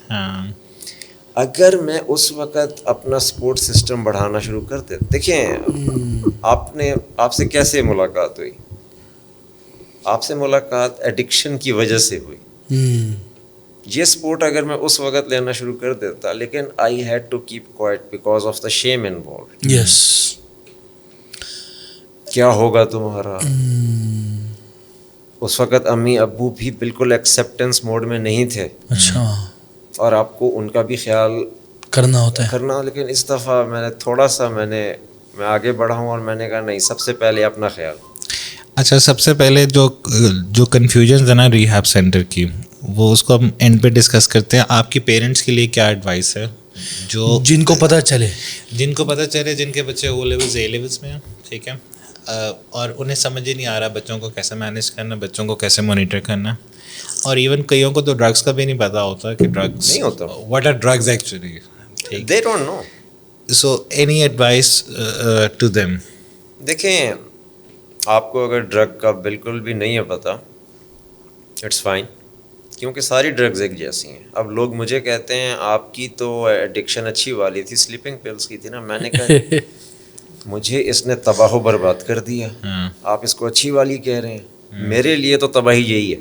اگر میں اس وقت اپنا سپورٹ سسٹم بڑھانا شروع کر دیتا, دیکھیں آپ سے کیسے ملاقات ہوئی, آپ سے ملاقات ایڈکشن کی وجہ سے ہوئی. یہ سپورٹ اگر میں اس وقت لینا شروع کر دیتا, لیکن I had to keep quiet because of the shame involved. Yes, کیا ہوگا تمہارا. اس وقت امی ابو بھی بالکل ایکسیپٹنس موڈ میں نہیں تھے. اچھا, اور آپ کو ان کا بھی خیال کرنا ہوتا ہے. لیکن اس دفعہ میں نے تھوڑا سا میں آگے بڑھا ہوں اور میں نے کہا نہیں, سب سے پہلے اپنا خیال. اچھا, سب سے پہلے جو کنفیوژنز ہے نا ریہیب سینٹر کی, وہ اس کو ہم اینڈ پہ ڈسکس کرتے ہیں. آپ کی پیرنٹس کے لیے کیا ایڈوائس ہے جو جن کو پتہ چلے, جن کے بچے او لیولز اے لیولز میں ہیں, ٹھیک ہے, اور انہیں سمجھ ہی نہیں آ رہا بچوں کو کیسے مینیج کرنا, بچوں کو کیسے مانیٹر کرنا, اور ایون کئیوں کو تو ڈرگس کا بھی نہیں پتا ہوتا کہ ڈرگس نہیں ہوتا, what are drugs actually, they don't know. So any advice to them. دیکھیں, آپ کو اگر ڈرگ کا بالکل بھی نہیں ہے پتہ, اٹس فائن, کیونکہ ساری ڈرگز ایک جیسی ہیں. اب لوگ مجھے کہتے ہیں آپ کی تو ایڈکشن اچھی والی تھی, سلیپنگ پلس کی تھی نا. میں نے کہا مجھے اس نے تباہ و برباد کر دیا, آپ اس کو اچھی والی کہہ رہے ہیں, میرے لیے تو تباہی یہی ہے.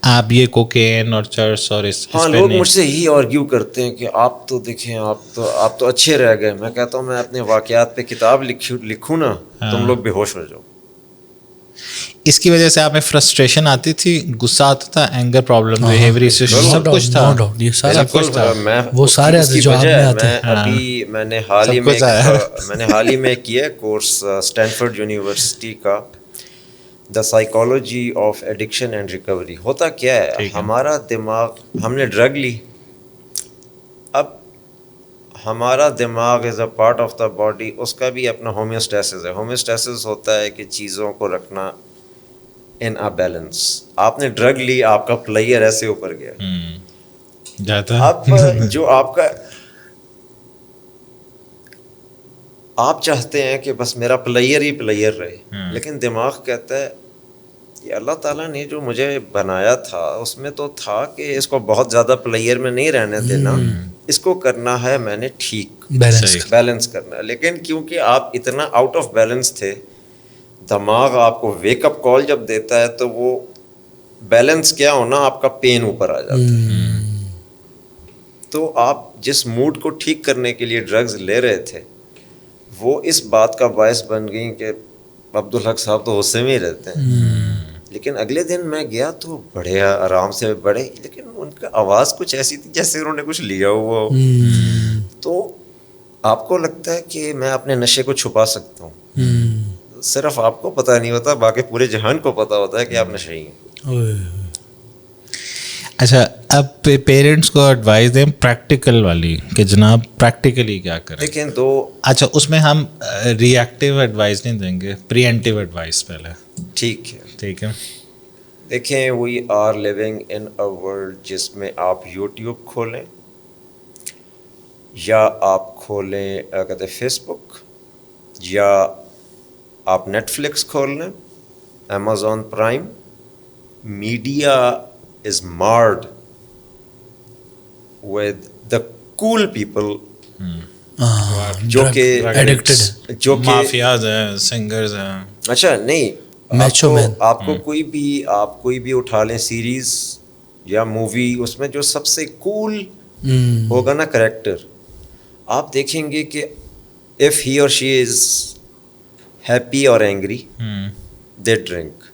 آپ یہ کوکین اور چرس اور اس ہاں, لوگ مجھ سے یہی آرگیو کرتے ہیں کہ آپ تو دیکھیں آپ تو اچھے رہ گئے. میں کہتا ہوں میں اپنے واقعات پہ کتاب لکھوں نا, تم لوگ بے ہوش ہو جاؤ. اس کی وجہ سے آپ میں فرسٹریشن آتی تھی, غصہ آتا تھا, اینگر پرابلم, بیہیویئر ایشوز, سب کچھ تھا. سب کچھ تھا, وہ سارے جو آپ میں آتے ہیں. ابھی میں نے حال ہی میں کیا کورس اسٹینفورڈ یونیورسٹی کا, the psychology of addiction and recovery. ہوتا کیا ہے, ہمارا دماغ, ہم نے ڈرگ لی, اب ہمارا دماغ is a part of the body, اس کا بھی اپنا ہومیوسٹیسس ہے. ہومیوسٹیسس ہوتا ہے کہ چیزوں کو رکھنا ان اے بیلنس. آپ نے ڈرگ لی, آپ کا پلیئر ایسے اوپر گیا جاتا. اب جو آپ کا, آپ چاہتے ہیں کہ بس میرا پلیئر ہی پلیئر رہے, لیکن دماغ کہتا ہے کہ اللہ تعالیٰ نے جو مجھے بنایا تھا اس میں تو تھا کہ اس کو بہت زیادہ پلیئر میں نہیں رہنے دینا, اس کو کرنا ہے میں نے ٹھیک بیلنس کرنا ہے. لیکن کیونکہ آپ اتنا آؤٹ آف بیلنس تھے, دماغ آپ کو ویک اپ کال جب دیتا ہے تو وہ بیلنس کیا ہونا, آپ کا پین اوپر آ جاتا ہے. تو آپ جس موڈ کو ٹھیک کرنے کے لیے ڈرگز لے رہے تھے وہ اس بات کا باعث بن گئی کہ عبدالحق صاحب تو غصے میں ہی رہتے ہیں, لیکن اگلے دن میں گیا تو بڑے آرام سے بڑے, لیکن ان کا آواز کچھ ایسی تھی جیسے انہوں نے کچھ لیا ہوا ہو. تو آپ کو لگتا ہے کہ میں اپنے نشے کو چھپا سکتا ہوں, صرف آپ کو پتہ نہیں ہوتا, باقی پورے جہان کو پتہ ہوتا ہے کہ آپ نشئی ہیں. اچھا, اب پیرنٹس کو ایڈوائز دیں پریکٹیکل والی کہ جناب پریکٹیکلی کیا کریں. دیکھیں دو, اچھا اس میں ہم ری ایکٹیو ایڈوائز نہیں دیں گے, پری اینٹیو ایڈوائز پہلے. ٹھیک ہے, ٹھیک ہے. دیکھیں we are living in a world جس میں آپ یوٹیوب کھولیں یا آپ کھولیں کہتے ہیں فیس بک, یا آپ نیٹ فلکس کھول لیں, Amazon prime, media is marred with the cool people جو کہ مافیاز ہیں, سنگرز ہیں. اچھا نہیں, آپ کو کوئی بھی اٹھا لیں سیریز یا مووی, اس میں جو سب سے کول ہوگا نا کریکٹر, آپ دیکھیں گے کہ if he or she is happy or angry they drink,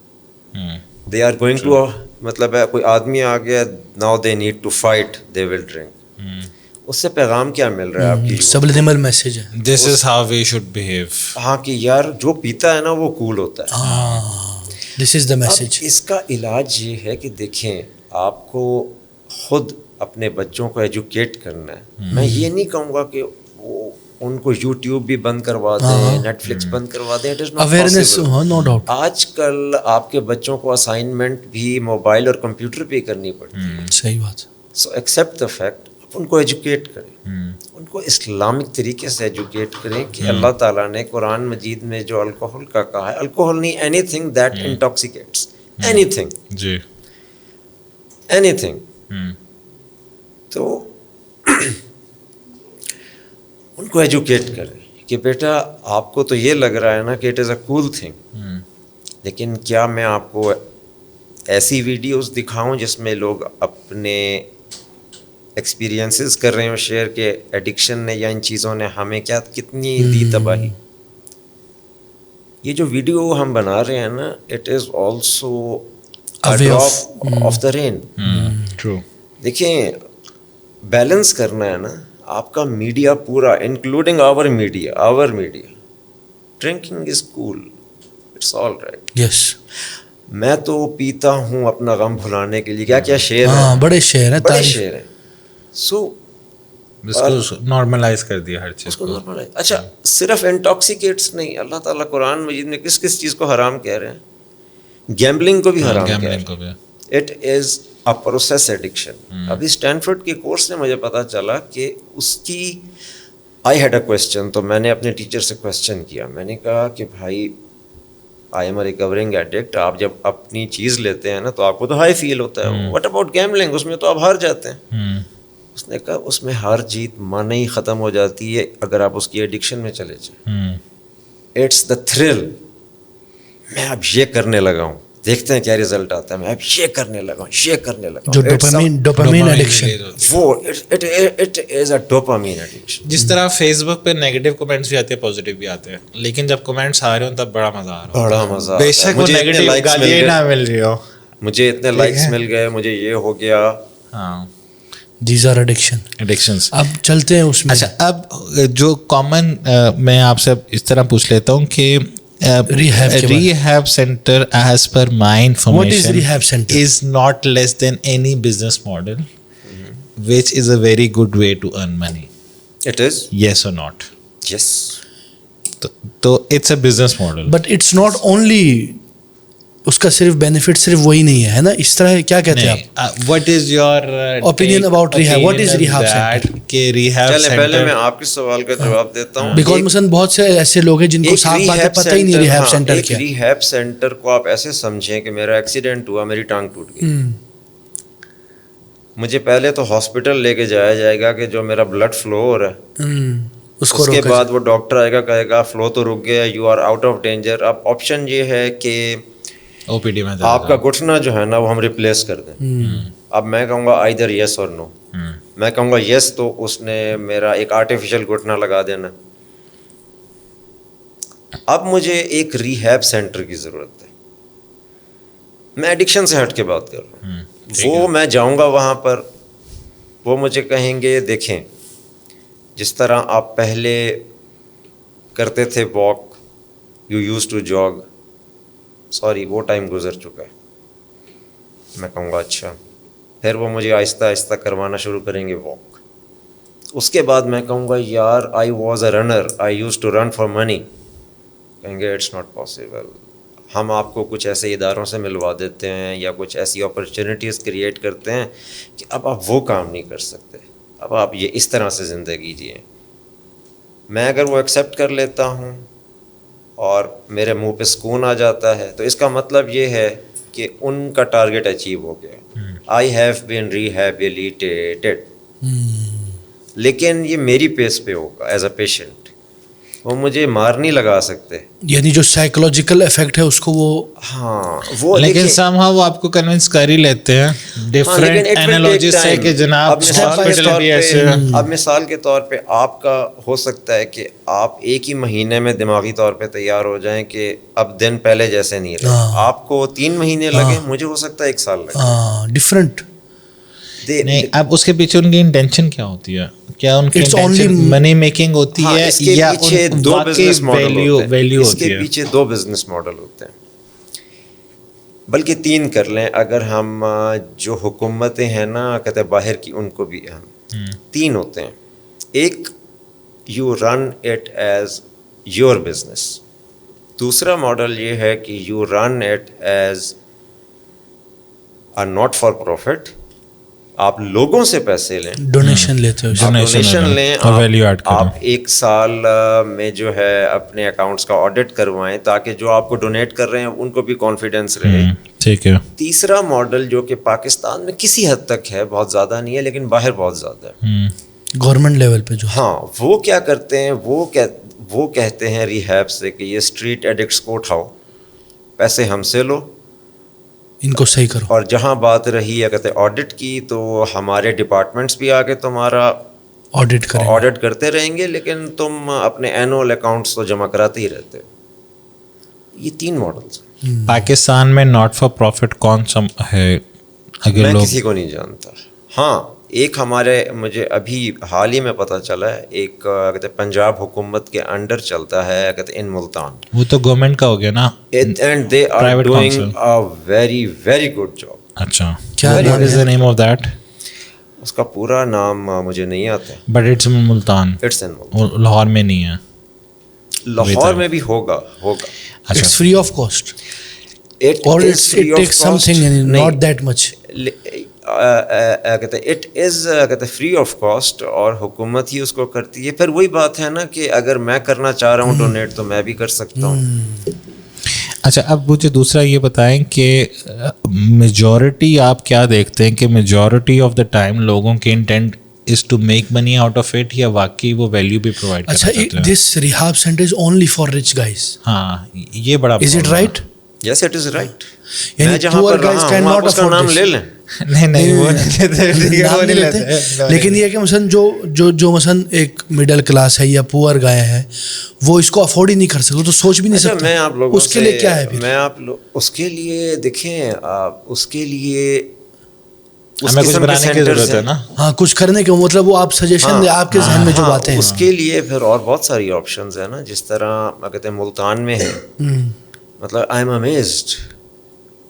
they are going to مطلب ہے کوئی آدمی آ گیا, now they need to fight, they will drink. اس سے پیغام کیا مل رہا ہے آپ کی؟ سبلیمل میسج ہے, this is how we should behave. ہاں کہ یار جو پیتا ہے نا وہ کول ہوتا ہے. this is the message. اس کا علاج یہ ہے کہ دیکھیں آپ کو خود اپنے بچوں کو ایجوکیٹ کرنا ہے. میں یہ نہیں کہوں گا کہ ان کو یوٹیوب بھی بند کروا دیں, نیٹ فلکس بند کروا دیں, اویئرنیس نو ڈاؤٹ. آج کل آپ کے بچوں کو اسائنمنٹ بھی موبائل اور کمپیوٹر پہ کرنی پڑتی ہے. صحیح بات. سو ایکسیپٹ دا فیکٹ, آپ ان کو ایجوکیٹ کریں, ان کو اسلامک طریقے سے ایجوکیٹ کریں کہ اللہ تعالیٰ نے قرآن مجید میں جو الکوہل کا کہا ہے, الکوہل نہیں, anything that intoxicates, anything, جی اینی تھنگ. تو ان کو ایجوکیٹ کریں کہ بیٹا آپ کو تو یہ لگ رہا ہے نا کہ it is a cool thing, لیکن کیا میں آپ کو ایسی ویڈیوز دکھاؤں جس میں لوگ اپنے ایکسپیرینسز کر رہے ہوں شیئر کے ایڈکشن نے یا ان چیزوں نے ہمیں کیا کتنی دی تباہی. یہ جو ویڈیو ہم بنا رہے ہیں نا, it is also a drop of the rain. دیکھیں بیلنس کرنا ہے نا آپ کا میڈیا پورا, including our media, drinking is cool, it's all right. Yes, میں تو پیتا ہوں اپنا غم بھلانے کے لیے, کیا کیا شعر ہیں, بڑے شعر ہیں, بڑے شعر ہیں. سو اس کو نارملائز کر دیا ہر چیز کو. اچھا صرف انٹاکسیکیٹس نہیں, اللہ تعالیٰ قرآن مجید میں کس کس چیز کو حرام کہہ رہے ہیں, گیمبلنگ کو بھی حرام کہہ رہے ہیں. It is a process addiction. ابھی اسٹینفورڈ کے کورس سے مجھے پتا چلا کہ اس کی آئی ہیڈ اے کویسچن, تو میں نے اپنے ٹیچر سے کویسچن کیا, میں نے کہا کہ بھائی I am a recovering addict, آپ جب اپنی چیز لیتے ہیں نا تو آپ کو تو ہائی فیل ہوتا ہے, واٹ اباؤٹ گیمبلنگ, اس میں تو آپ ہار جاتے ہیں. اس نے کہا اس میں ہار جیت معنی ہی ختم ہو جاتی ہے اگر آپ اس کی ایڈکشن میں چلے جائیں. اٹس دا تھرل, میں اب یہ کرنے لگا ہوں, دیکھتے ہیں کیا رزلٹ آتا ہے, میں اب یہ کرنے لگا ہوں, جو ڈوپامین ایڈکشن, وہ it is a dopamine addiction. جس طرح فیس بک پہ نیگیٹو کمنٹس بھی آتے ہیں, پازیٹیو بھی آتے ہیں, لیکن جب کمنٹس آ رہے ہوں تب بڑا مزہ آ رہا ہے, بڑا مزہ, بے شک وہ نیگیٹو گالیاں نہ مل رہی ہو, مجھے اتنے لائکس مل گئے, مجھے یہ ہو گیا. ہاں, دیز آر ایڈکشنز. اب چلتے ہیں اس میں. اچھا, اب جو کامن میں آپ سے اس طرح پوچھ لیتا ہوں کہ rehab center as per my information, what is rehab center, is not less than any business model, which is a very good way to earn money. It is, yes or not? Yes. So it's a business model, but it's not only اس کا صرف benefit صرف وہی نہیں ہے نا, اس طرح کیا کہتے ہیں آپ؟ What is your opinion about rehab? What is rehab center? کہ rehab center, چلیں پہلے میں آپ کے سوال کا جواب دیتا ہوں. بیکاز مثلاً بہت سے ایسے لوگ ہیں جن کو صاف باتیں پتہ ہی نہیں ریہیب سینٹر کیا. ریہیب سینٹر کو آپ ایسے سمجھیں کہ میرا ایکسیڈنٹ ہوا, میری ٹانگ ٹوٹ گئی, مجھے پہلے تو ہاسپٹل لے کے جایا جائے گا کہ جو میرا بلڈ فلو ہو رہا ہے, اس کے بعد وہ ڈاکٹر آئے گا کہے گا فلو تو رک گیا, you are out of danger. اب آپشن یہ ہے کہ OPD میں آپ کا گھٹنا جو ہے نا وہ ہم ریپلیس کر دیں. اب میں کہوں گا آئیدر یس اور نو. میں کہوں گا یس تو اس نے میرا ایک آرٹیفیشیل گھٹنا لگا دینا. اب مجھے ایک ریہیب سینٹر کی ضرورت ہے. میں ایڈکشن سے ہٹ کے بات کر رہا ہوں. وہ میں جاؤں گا وہاں پر, وہ مجھے کہیں گے دیکھیں جس طرح آپ پہلے کرتے تھے واک, یو یوز ٹو جاگ, سوری وہ ٹائم گزر چکا ہے. میں کہوں گا اچھا. پھر وہ مجھے آہستہ آہستہ کروانا شروع کریں گے واک. اس کے بعد میں کہوں گا یار I was a runner, I use to run for money. کہیں گے اٹس ناٹ پاسبل. ہم آپ کو کچھ ایسے اداروں سے ملوا دیتے ہیں یا کچھ ایسی اپرچونیٹیز کریٹ کرتے ہیں کہ اب آپ وہ کام نہیں کر سکتے, اب آپ یہ اس طرح سے زندگی جئیں. میں اگر وہ ایکسیپٹ کر لیتا ہوں اور میرے منہ پہ سکون آ جاتا ہے تو اس کا مطلب یہ ہے کہ ان کا ٹارگیٹ اچیو ہو گیا. I have been rehabilitated. لیکن یہ میری پیس پہ ہوگا ایز اے پیشنٹ, وہ مجھے مار نہیں لگا سکتے. یعنی جو سائیکولوجیکل افیکٹ ہے اس کو وہ, ہاں وہ لیکن سم ہاؤ وہ آپ کو کنونس کر ہی لیتے ہیں ڈفرینٹ اینالوجیز سے کہ جناب ہاسپٹل بھی ایسے. اب مثال کے طور پہ آپ کا ہو سکتا ہے کہ آپ ایک ہی مہینے میں دماغی طور پہ تیار ہو جائیں کہ اب دن پہلے جیسے نہیں رہے. آپ کو 3 مہینے لگے, مجھے ہو سکتا ہے 1 سال لگے. ڈفرینٹ. نہیں, اب اس کے پیچھے ان کی انٹینشن کیا ہوتی ہے؟ کیا ان کی انٹینشن منی میکنگ ہوتی ہے یا واقعی ویلیو ہوتی ہے؟ اس کے پیچھے 2 بزنس ماڈل ہوتے ہیں, بلکہ 3 کر لیں اگر ہم جو حکومتیں ہیں نا کہتے ہیں باہر کی, ان کو بھی ہم 3 ہوتے ہیں. ایک you run it as your business. دوسرا ماڈل یہ ہے کہ you run it as a not for profit. آپ لوگوں سے پیسے لیں, ڈونیشن لیتے ہو, ڈونیشن لیں, آپ 1 سال میں جو ہے اپنے اکاؤنٹس کا آڈٹ کروائیں تاکہ جو آپ کو ڈونیٹ کر رہے ہیں ان کو بھی کانفیڈینس رہے. ٹھیک ہے. تیسرا ماڈل جو کہ پاکستان میں کسی حد تک ہے, بہت زیادہ نہیں ہے لیکن باہر بہت زیادہ ہے, گورنمنٹ لیول پہ جو, ہاں وہ کیا کرتے ہیں, وہ کہتے ہیں ریہیب سے کہ یہ اسٹریٹ ایڈکٹس کو اٹھاؤ, پیسے ہم سے لو, ان کو صحیح کرو. اور جہاں بات رہی ہے کہتے آڈٹ کی, تو ہمارے ڈپارٹمنٹس بھی آگے تمہارا آڈٹ کرتے رہیں گے لیکن تم اپنے اینول اکاؤنٹس تو جمع کراتے ہی رہتے ہو. یہ 3 ماڈلس. پاکستان میں ناٹ فار پروفٹ کون سا ہے؟ میں کسی کو نہیں جانتا. ہاں ایک ہمارے, مجھے ابھی حال ہی میں پتہ چلا ہے, ایک کہتے پنجاب حکومت کے انڈر چلتا ہے کہتے ان ملتان. وہ تو گورنمنٹ کا ہو گیا نا, and they are doing a very very good job. اچھا, کیا از the name of that? اس کا پورا نام مجھے نہیں آتا, but it's Multan. It's in Lahore میں نہیں ہے. لاہور میں بھی ہوگا. اٹس فری آف کاسٹ اور it takes something not that much. کہتے اٹ از کہتے فری آف کاسٹ اور حکومت ہی اس کو کرتی ہے. پھر وہی بات ہے نا کہ اگر میں کرنا چاہ رہا ہوں ڈونیٹ تو میں بھی کر سکتا ہوں. اچھا, اب مجھے دوسرا یہ بتائیں کہ میجورٹی آپ کیا دیکھتے ہیں کہ میجورٹی آف دا ٹائم لوگوں کے intent is to make money out of it یا واقعی وہ ویلیو بھی پرووائڈ کرنا چاہتے ہیں؟ اچھا, this rehab centre is only for rich guys. ہاں یہ بڑا, is it right? Yes it is right. یعنی poor guys can not afford نام لے لیں. نہیں وہ نہیں لیتے, لیکن یہ کہ مثلاً جو مثلاً ایک مڈل کلاس ہے یا پور گائے ہے وہ اس کو افورڈ ہی نہیں کر سکتے, تو سوچ بھی نہیں سکتے. میں آپ لوگوں اس کے لیے کیا ہے, میں آپ لوگ اس کے لیے دیکھیں, اس کے لیے ہمیں کچھ بنانے کی ضرورت ہے نا. ہاں کچھ کرنے کے مطلب وہ آپ سجیشن دیں, آپ کے ذہن میں جو باتیں ہیں اس کے لیے پھر اور بہت ساری آپشنز ہیں نا. جس طرح کہتے ہیں ملتان میں ہے, مطلب I am amazed.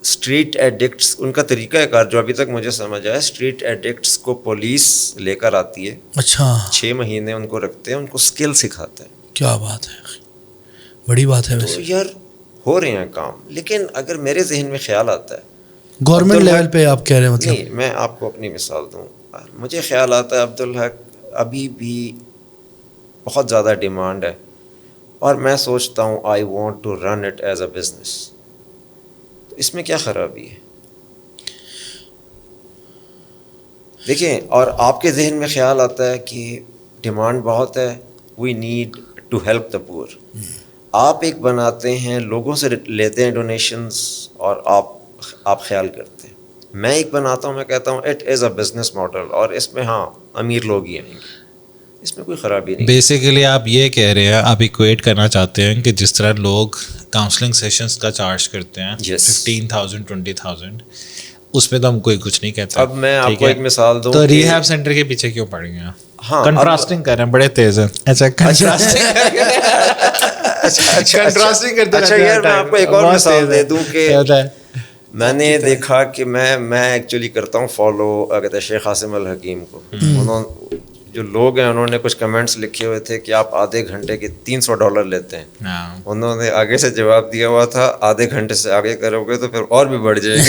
Street addicts ان کا طریقہ کار جو ابھی تک مجھے سمجھ آیا, اسٹریٹ ایڈکٹس کو پولیس لے کر آتی ہے. اچھا, 6 مہینے ان کو رکھتے ہیں, ان کو اسکل سکھاتے ہیں. کیا بات ہے, بڑی بات ہے. تو یار ہو رہے ہیں کام, لیکن اگر میرے ذہن میں خیال آتا ہے گورنمنٹ لیول پہ آپ کہہ رہے ہیں, مطلب نہیں, میں آپ کو اپنی مثال دوں. مجھے خیال آتا ہے عبدالحق ابھی بھی بہت زیادہ ڈیمانڈ ہے, اور میں سوچتا ہوں I want to run it as a business. اس میں کیا خرابی ہے؟ دیکھیں, اور آپ کے ذہن میں خیال آتا ہے کہ ڈیمانڈ بہت ہے, we need to help the poor. آپ ایک بناتے ہیں, لوگوں سے لیتے ہیں ڈونیشنز اور آپ خیال کرتے ہیں. میں ایک بناتا ہوں, میں کہتا ہوں it is a business model, اور اس میں ہاں امیر لوگ ہی آئیں گے, اس میں کوئی خرابی نہیں. بیسیکلی آپ یہ کہہ رہے ہیں, آپ ایکویٹ کرنا چاہتے ہیں کہ جس طرح لوگ کاؤنسلنگ سیشنز کا چارج کرتے ہیں 15,000 20,000, اس پہ تو ہم کوئی کچھ نہیں کہتے. اب میں آپ کو ایک مثال دوں, تو ریہیب سینٹر کے پیچھے کیوں پڑ گئے ہیں؟ ہاں کنٹراسٹنگ کر رہے ہیں, بڑے تیز ہیں. اچھا کنٹراسٹنگ کرتے. اچھا یار میں آپ کو ایک اور مثال دے دوں کہ میں نے دیکھا کہ میں ایکچولی کرتا ہوں فالو کہتے ہیں شیخ عاصم الحکیم کو. جو لوگ ہیں انہوں نے کچھ کمنٹس لکھے ہوئے تھے کہ آپ آدھے گھنٹے کے $300 لیتے ہیں. انہوں نے آگے سے جواب دیا ہوا تھا آدھے گھنٹے سے آگے کرو گے تو پھر اور بھی بڑھ جائے گا.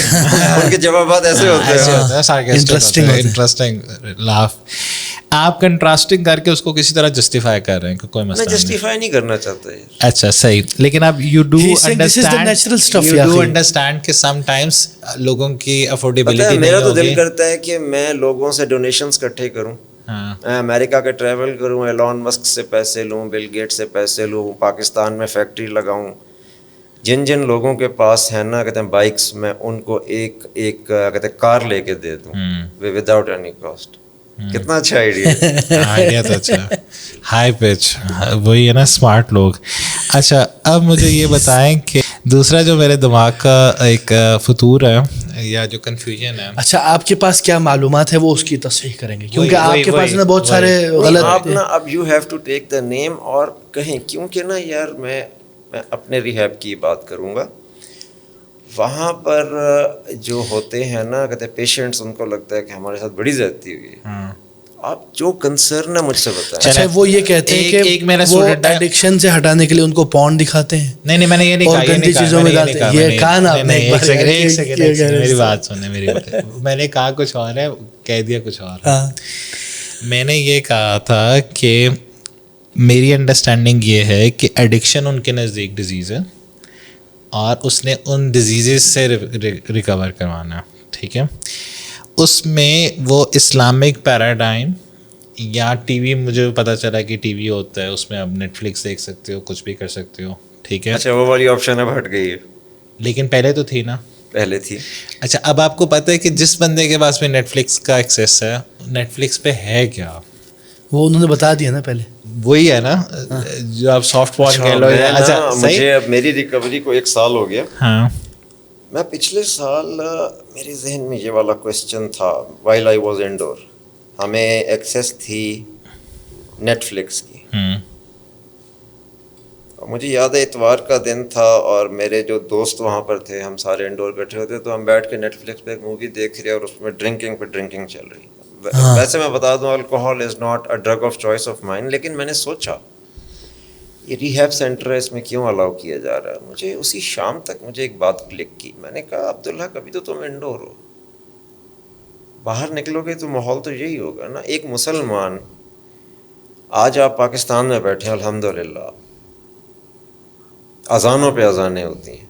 ان کے جوابات ایسے ہوتے ہیں انٹرسٹنگ لاف. آپ کنٹراسٹنگ کر کے اس کو کسی طرح جسٹیفائی کر رہے ہیں کہ کوئی مسئلہ نہیں. میں جسٹیفائی نہیں کرنا چاہتا ہے. اچھا صحیح, لیکن آپ یو ڈو انڈرسٹینڈ کہ سم ٹائمس لوگوں کی افورڈیبلٹی. میرا تو دل کرتا ہے کہ میں لوگوں سے ڈونیشنز اکٹھے کروں, میں امریکہ کے ٹریول کروں, ایلون مسک سے پیسے لوں, بل گیٹ سے پیسے لوں, پاکستان میں فیکٹری لگاؤں. جن لوگوں کے پاس ہے نا کہتے ہیں بائکس, میں ان کو ایک کہتے ہیں کار لے کے دے دوں وداؤٹ اینی کاسٹ. کتنا اچھا آئیڈیا ہے. آئیڈیا تو اچھا, ہائی پچ, وہی ہے نا اسمارٹ لوگ. اچھا اب مجھے یہ بتائیں کہ دوسرا جو میرے دماغ کا ایک فطور ہے یا جو کنفیوژن ہے. اچھا آپ کے پاس کیا معلومات ہے وہ اس کی تصحیح کریں گے, کیونکہ آپ کے پاس نا بہت سارے غلط. آپ نا اب یو ہیو ٹو ٹیک دا نیم اور کہیں, کیونکہ نا یار میں اپنے ریہیب کی بات کروں گا. وہاں پر جو ہوتے ہیں نا کہتے ہیں پیشنٹس, ان کو لگتا ہے کہ ہمارے ساتھ بڑی زیادتی ہوئی ہے. آپ جو کنسرن ہے مجھ سے بتائیں. اچھا وہ یہ کہتے ہیں کہ وہ ایڈکشن سے ہٹانے کے لیے ان کو پورن دکھاتے ہیں. نہیں میں نے یہ نہیں کہا, گندی چیزوں میں ڈالتے ہیں. یہ کہا نا آپ نے, ایک سیکنڈ میری بات سنیں, میں نے کہا کچھ اور ہے, کہہ دیا کچھ اور. میں نے یہ کہا تھا کہ میری انڈرسٹینڈنگ یہ ہے کہ ایڈکشن ان کے نزدیک ڈیزیز ہے اور اس نے ان ڈیزیزز سے ریکور کروانا ہے. ٹھیک ہے, اس میں وہ اسلامک پیراڈائم یا ٹی وی, مجھے پتہ چلا کہ ٹی وی ہوتا ہے, اس میں آپ نیٹ فلکس دیکھ سکتے ہو, کچھ بھی کر سکتے ہو. ٹھیک ہے, اچھا وہ والی آپشن اب ہٹ گئی ہے, لیکن پہلے تو تھی نا. پہلے تھی. اچھا اب آپ کو پتہ ہے کہ جس بندے کے پاس میں نیٹ فلکس کا ایکسیس ہے, نیٹ فلکس پہ ہے کیا, وہ انہوں نے بتا دیا نا پہلے. وہی ہے نا جو آپ سافٹ پورن کہہ لو. اچھا مجھے اب میری ریکوری کو 1 سال ہو گیا. ہاں میں پچھلے سال میرے ذہن میں یہ والا کویسچن تھا, وائل آئی واز انڈور, ہمیں ایکسیس تھی نیٹ فلکس کی. مجھے یاد ہے اتوار کا دن تھا اور میرے جو دوست وہاں پر تھے, ہم سارے انڈور بیٹھے ہوتے, تو ہم بیٹھ کے نیٹ فلکس پہ ایک مووی دیکھ رہے اور اس میں ڈرنکنگ پہ ڈرنکنگ چل رہی. ویسے میں بتا دوں alcohol is not a drug of choice of mine, لیکن میں نے سوچا یہ ریہیب سینٹر ہے, اس میں کیوں الاؤ کیا جا رہا ہے. مجھے اسی شام تک مجھے ایک بات کلک کی. میں نے کہا عبداللہ کبھی تو تم انڈور ہو, باہر نکلو گے تو ماحول تو یہی ہوگا نا. ایک مسلمان, آج آپ پاکستان میں بیٹھے ہیں الحمدللہ, اذانوں پہ اذانیں ہوتی ہیں.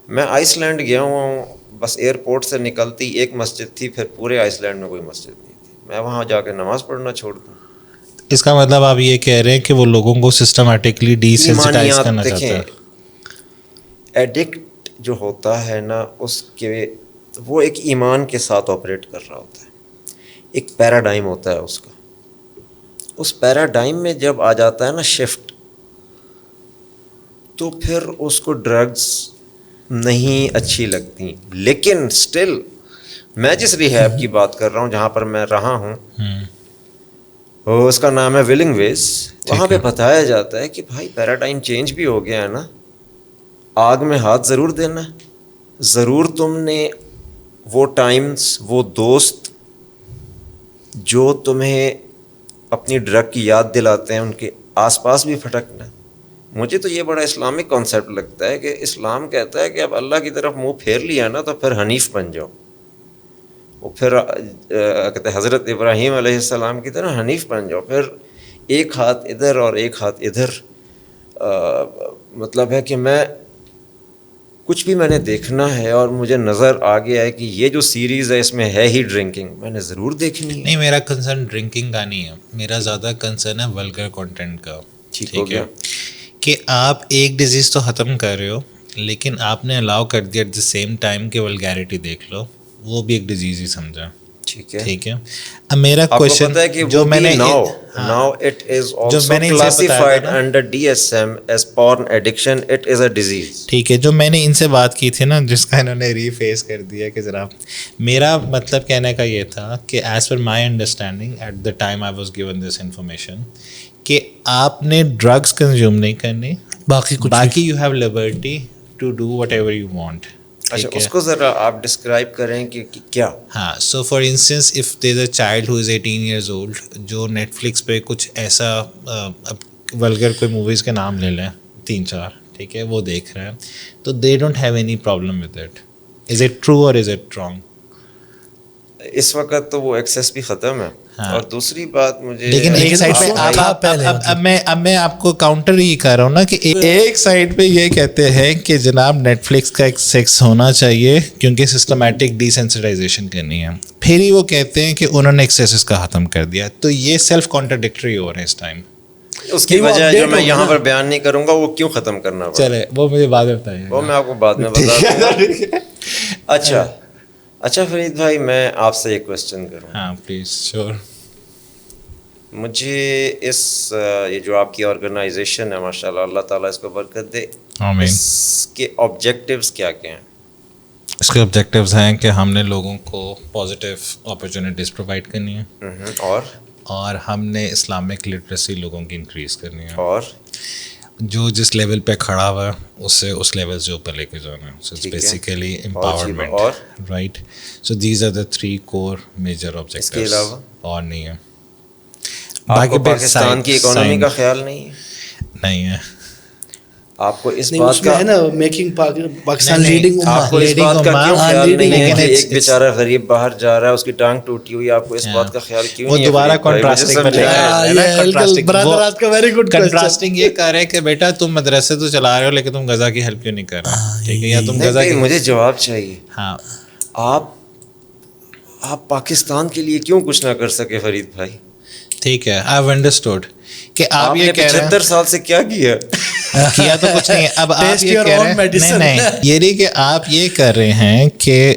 میں آئس لینڈ گیا ہوا ہوں, بس ایئرپورٹ سے نکلتی ایک مسجد تھی, پھر پورے آئس لینڈ میں کوئی مسجد نہیں تھی. میں وہاں جا کے نماز پڑھنا چھوڑ دوں. اس کا مطلب آپ یہ کہہ رہے ہیں کہ وہ لوگوں کو سسٹمیٹکلی ڈی سینسٹائز کرنا چاہتا ہے. ایڈکٹ جو ہوتا ہے نا, اس کے وہ ایک ایمان کے ساتھ آپریٹ کر رہا ہوتا ہے, ایک پیراڈائم ہوتا ہے اس کا. اس پیراڈائم میں جب آ جاتا ہے نا شفٹ, تو پھر اس کو ڈرگز نہیں اچھی لگتی. لیکن اسٹل میں جس ریہیب کی بات کر رہا ہوں, جہاں پر میں رہا ہوں, اس کا نام ہے ولنگ ویز. وہاں پہ بتایا جاتا ہے کہ بھائی پیراڈائم چینج بھی ہو گیا ہے نا, آگ میں ہاتھ ضرور دینا. ضرور تم نے وہ ٹائمز, وہ دوست جو تمہیں اپنی ڈرگ کی یاد دلاتے ہیں, ان کے آس پاس بھی پھٹکنا. مجھے تو یہ بڑا اسلامک کانسیپٹ لگتا ہے کہ اسلام کہتا ہے کہ اب اللہ کی طرف منہ پھیر لیا نا, تو پھر حنیف بن جاؤ. وہ پھر کہتے ہیں حضرت ابراہیم علیہ السلام کی طرح حنیف بن جاؤ. پھر ایک ہاتھ ادھر اور ایک ہاتھ ادھر. مطلب ہے کہ میں کچھ بھی میں نے دیکھنا ہے اور مجھے نظر آ گیا ہے کہ یہ جو سیریز ہے اس میں ہے ہی ڈرنکنگ, میں نے ضرور دیکھنی ہے. نہیں, میرا کنسرن ڈرنکنگ کا نہیں ہے, میرا زیادہ کنسرن ہے ولگر کنٹینٹ کا. ٹھیک ہے, کہ آپ ایک ڈیزیز تو ختم کر رہے ہو لیکن آپ نے الاؤ کر دیا ایٹ دا سیم ٹائم کہ ولگیرٹی دیکھ لو, وہ بھی ایک ڈیزیز ہی سمجھا. ٹھیک ہے. اب میرا کوشچن جو میں نے now it is also classified under DSM as porn addiction. It is a disease. ٹھیک ہے, جو میں نے ان سے بات کی تھی نا, جس کا انہوں نے ری فیس کر دیا کہ جناب میرا مطلب کہنے کا یہ تھا کہ as per my understanding at the time I was given this information کہ آپ نے ڈرگس کنزیوم نہیں کرنی, باقی you have liberty to do whatever you want. اچھا, اس کو ذرا آپ ڈسکرائب کریں کہ کیا. ہاں, so for instance if there is a child who is 18 years old جو نیٹ فلکس پہ کچھ ایسا ولگر کوئی موویز کے نام لے لیں 3-4, ٹھیک ہے, وہ دیکھ رہے ہیں, تو they don't have any problem with it. Is it true اور از اٹ رانگ؟ اس وقت تو وہ ایکسیس بھی ختم ہے. اور دوسری بات مجھے لیکن ایک سائڈ پہ اب میں آپ کو کاؤنٹر ہی کر رہا ہوں نا کہ ایک سائڈ پہ یہ کہتے ہیں کہ جناب نیٹ فلکس کا ایک سیکس ہونا چاہیے کیونکہ سسٹمیٹک ڈی سینسٹائزیشن کرنی ہے, پھر ہی وہ کہتے ہیں کہ انہوں نے ایکسیسز کا ختم کر دیا. تو یہ سیلف کانٹرڈکٹری ہو رہے ہیں اس ٹائم. اس کی وجہ جو میں یہاں پر بیان نہیں کروں گا وہ کیوں ختم کرنا پڑا, چلے وہ مجھے بعد میں بتائیے, وہ میں آپ کو بعد میں بتا دوں گا. اچھا فرید بھائی, میں آپ سے ایک کوشچن کروں. ہاں پلیز, شیور. مجھے اس یہ جو آپ کی آرگنائزیشن ہے ماشاء اللہ, اللہ تعالیٰ اس کو برکت دے, اس کے آبجیکٹیوز کیا کیا ہیں؟ اس کے آبجیکٹیوز ہیں کہ ہم نے لوگوں کو پازیٹیو اپرچونیٹیز پرووائڈ کرنی ہے, اور ہم نے اسلامک لٹریسی لوگوں کی انکریز کرنی ہے, اور جو جس لیول پہ کھڑا ہوا ہے اسے اس لیول سے اوپر لے کے جانا ہے. So it's basically empowerment, right. So these are the 3 core major objectives. اس کے علاوہ اور نہیں ہے. آپ کو پاکستان کی اکانومی کا خیال نہیں ہے؟ نہیں ہے. آپ کو اس بات کا ہے نا میکنگ پاکستان لیڈنگ, آپ کو اس بات کا کیوں خیال نہیں ہے کہ ایک بیچارہ غریب باہر جا رہا ہے, اس کی ٹانگ ٹوٹی ہوئی, آپ کو اس بات کا خیال کیوں نہیں ہے؟ وہ دوبارہ کنٹراسٹنگ یہ کر رہے کہ بیٹا تم مدرسے تو چلا رہے ہو لیکن تم غزہ کی ہیلپ کیوں نہیں کر رہے, ٹھیک ہے, یا تم غزہ کی. مجھے جواب چاہیے. ہاں, آپ پاکستان کے لیے کیوں کچھ نہ کر سکے فرید بھائی؟ ٹھیک ہے, آئی ہیو انڈرسٹوڈ کہ آپ یہ کہہ رہے ہیں 75 سال سے کیا کیا تو کچھ نہیں ہے. اب آپ یہ کہہ رہے ہیں نہیں, یہ نہیں کہ آپ یہ کر رہے ہیں کہ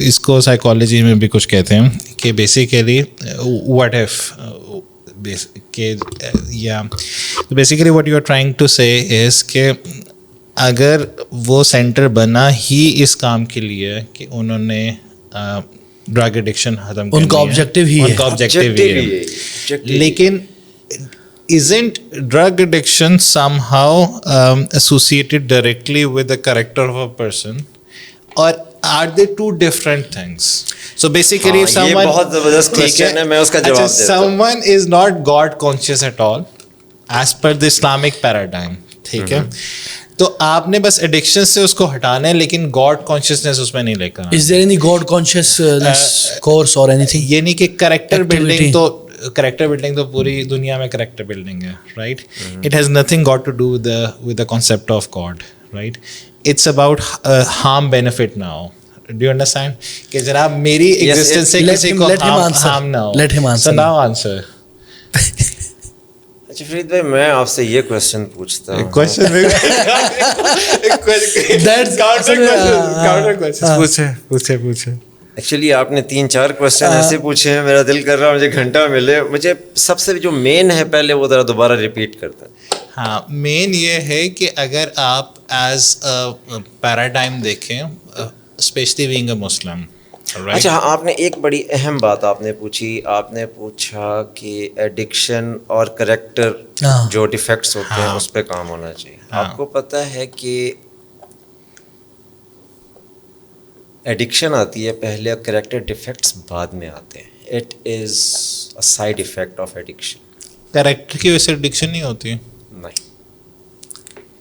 اس کو سائیکالوجی میں بھی کچھ کہتے ہیں کہ بیسیکلی واٹ ایف, کہ یا basically what you are trying to say is کہ اگر وہ سینٹر بنا ہی اس کام کے لیے کہ انہوں نے ڈرگ ایڈکشن ختم کرنی ہے, ان کا آبجیکٹیو ہے, لیکن isn't drug addiction somehow associated directly with the character of a person, or are they two different things? So basically if someone, یہ بہت زبردست question ہے, میں اس کا جواب دیتا ہوں. Someone is not God conscious at all as per the Islamic paradigm, ٹھیک ہے, تو آپ نے بس ایڈکشن سے اس کو ہٹانا ہے لیکن گاڈ کانشیسنیس اس میں نہیں لے کر. Is there any God consciousness course or anything? یہ نہیں کہ کریکٹر بلڈنگ تو پوری دنیا میں کریکٹر بلڈنگ ہے, right. It has nothing got to do with the concept of God, right. It's about harm benefit now. Do you understand کہ جناب میری ایگزسٹنس سے کسی کو ہارم نہ ہو. Let him answer. So now answer. اچھا فرید بھائی, میں آپ سے یہ کوشچن پوچھتا ہوں. پوچھے. ایکچولی آپ نے 3-4 کوشچن ایسے پوچھے ہیں, میرا دل کر رہا مجھے گھنٹہ ملے. مجھے سب سے جو مین ہے پہلے وہ ذرا دوبارہ ریپیٹ کرتا ہے. ہاں, مین یہ ہے کہ اگر آپ ایز پیراڈائم دیکھیں, اسپیشلی بینگ اے مسلم. اچھا, آپ نے ایک بڑی اہم بات آپ نے پوچھی, آپ نے پوچھا کہ ایڈکشن اور کریکٹر جو ڈیفیکٹس ہوتے ہیں اس پہ کام ہونا چاہیے. آپ کو پتہ ہے کہ ایڈکشن آتی ہے پہلے, کریکٹر ڈیفیکٹس بعد میں آتے ہیں. It is a side effect of addiction. Character کی وجہ سے ایڈکشن نہیں ہوتی. نہیں.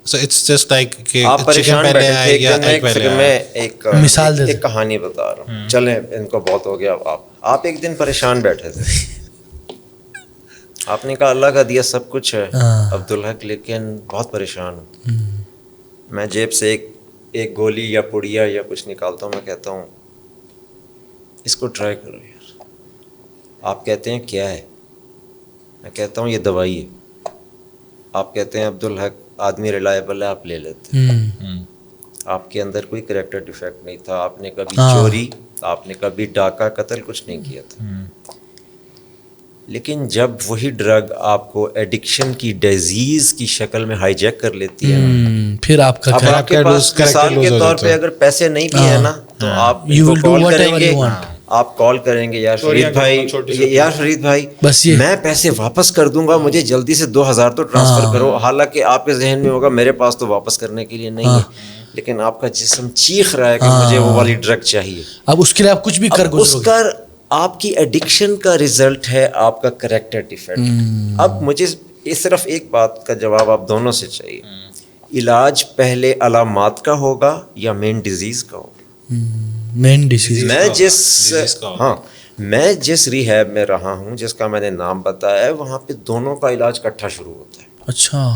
So it's just like کہ آپ پریشان بیٹھے تھے, میں ایک مثال دے, ایک کہانی بتا رہا ہوں. چلیں, ان کو بہت ہو گیا. آپ ایک دن پریشان بیٹھے تھے, آپ نے کہا اللہ کا دیا سب کچھ ہے عبدالحق, لیکن بہت پریشان ہوں. میں جیب سے ایک گولی یا پڑیا یا کچھ نکالتا ہوں, میں کہتا ہوں اس کو ٹرائی کرو یار. آپ کہتے ہیں کیا ہے؟ میں کہتا ہوں یہ دوائی ہے. آپ کہتے ہیں عبدالحق آدمی ریلائبل ہے آپ لے لیتے ہیں. آپ کے اندر کوئی کریکٹر ڈیفیکٹ نہیں تھا, آپ نے کبھی چوری, آپ نے کبھی ڈاکہ قتل کچھ نہیں کیا تھا. لیکن جب وہی ڈرگ آپ کو ایڈکشن کی ڈیزیز کی شکل میں ہائی جیک کر لیتی ہے نا, پھر آپ کا اب آپ کے پاس مثال کے طور پہ اگر پیسے نہیں بھی ہیں نا تو آپ کال کریں گے, آپ کال کریں گے یار فرید بھائی میں پیسے واپس کر دوں گا, مجھے جلدی سے 2000 تو ٹرانسفر کرو. حالانکہ آپ کے ذہن میں ہوگا میرے پاس تو واپس کرنے کے لیے نہیں ہے, لیکن آپ کا جسم چیخ رہا ہے کہ مجھے وہ والی ڈرگ چاہیے. اب اس کے لیے آپ کچھ بھی کر اس کا آپ کی ایڈکشن کا رزلٹ ہے آپ کا کریکٹر ڈیفیکٹ. اب مجھے صرف ایک بات کا جواب آپ دونوں سے چاہیے, علاج پہلے علامات کا ہوگا یا مین ڈیزیز کا ہوگا؟ مین ڈیزیز. میں جس ریہیب میں رہا ہوں, جس کا میں نے نام بتایا ہے, وہاں پہ دونوں کا علاج اکٹھا شروع ہوتا ہے. اچھا,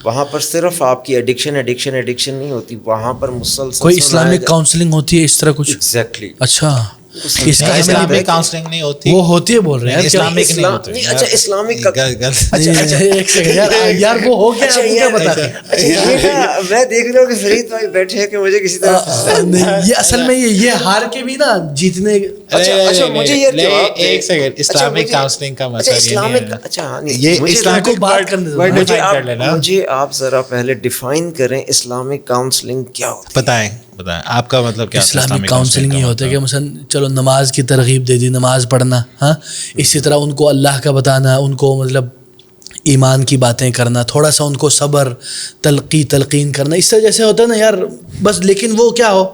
وہاں پر صرف آپ کی ایڈکشن نہیں ہوتی, وہاں پر مسلسل کوئی اسلامک کاؤنسلنگ ہوتی ہے اس طرح کچھ؟ ایگزیکٹلی. اچھا, اس کا اسلامک کاؤنسلنگ نہیں ہوتی, وہ ہوتی ہے بول رہے ہیں اسلامک نہیں ہوتی. اچھا اسلامک ایک سیکنڈ یار وہ ہو گیا, کیا بتا میں دیکھ رہا ہوں کہ فرید بھائی بیٹھے ہیں کہ مجھے کسی طرح یہ اصل میں یہ ہار کے بھی نا جیتنے. اچھا مجھے یہ ایک سیکنڈ, اسلامک کاؤنسلنگ کا مطلب یہ اسلام کو بات کرنے مجھے آپ ذرا پہلے ڈیفائن کریں اسلامک کاؤنسلنگ کیا ہوتی ہے. بتائیں آپ کا مطلب کیا؟ اسلامک کاؤنسلنگ یہ ہوتا ہے کہ مثلا چلو نماز کی ترغیب دے دی, نماز پڑھنا, ہاں اسی طرح ان کو اللہ کا بتانا, ان کو مطلب ایمان کی باتیں کرنا, تھوڑا سا ان کو صبر تلقین کرنا, اس طرح جیسے ہوتا ہے نا یار بس. لیکن وہ کیا ہو,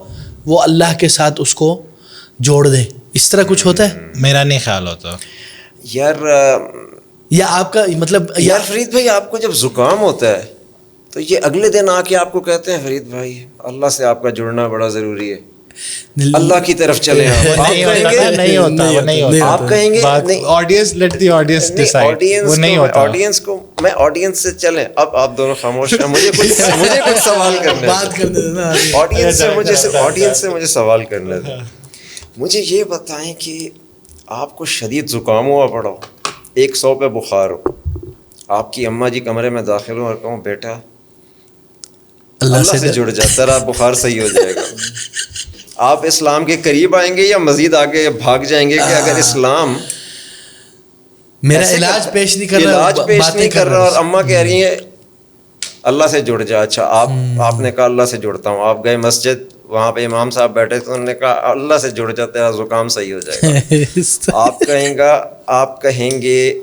وہ اللہ کے ساتھ اس کو جوڑ دیں, اس طرح کچھ ہوتا ہے. میرا نہیں خیال ہوتا یار, یا آپ کا مطلب یار فرید بھائی آپ کو جب زکام ہوتا ہے تو یہ اگلے دن آ کے آپ کو کہتے ہیں فرید بھائی اللہ سے آپ کا جڑنا بڑا ضروری ہے, اللہ کی طرف چلیں. آپ کہیں گے آڈینس کو, میں آڈینس سے چلیں. اب آپ دونوں خاموش ہیں, مجھے کچھ سوال کرنا ہے, آڈینس سے مجھے سوال کرنا تھا. مجھے یہ بتائیں کہ آپ کو شدید زکام ہوا پڑا ہو, 100 پہ بخار ہو, آپ کی اماں جی کمرے میں داخل ہوں اور کہوں بیٹا اللہ سے جڑ جا, تیرا بخار صحیح ہو جائے گا. آپ اسلام کے قریب آئیں گے یا مزید آگے بھاگ جائیں گے کہ اگر اسلام میرا علاج پیش نہیں کر رہا اور اماں کہہ رہی ہیں اللہ سے جڑ جا. اچھا آپ نے کہا اللہ سے جڑتا ہوں, آپ گئے مسجد, وہاں پہ امام صاحب بیٹھے تو انہوں نے کہا اللہ سے جڑ جا, تیرا زکام صحیح ہو جائے گا. آپ کہیں گے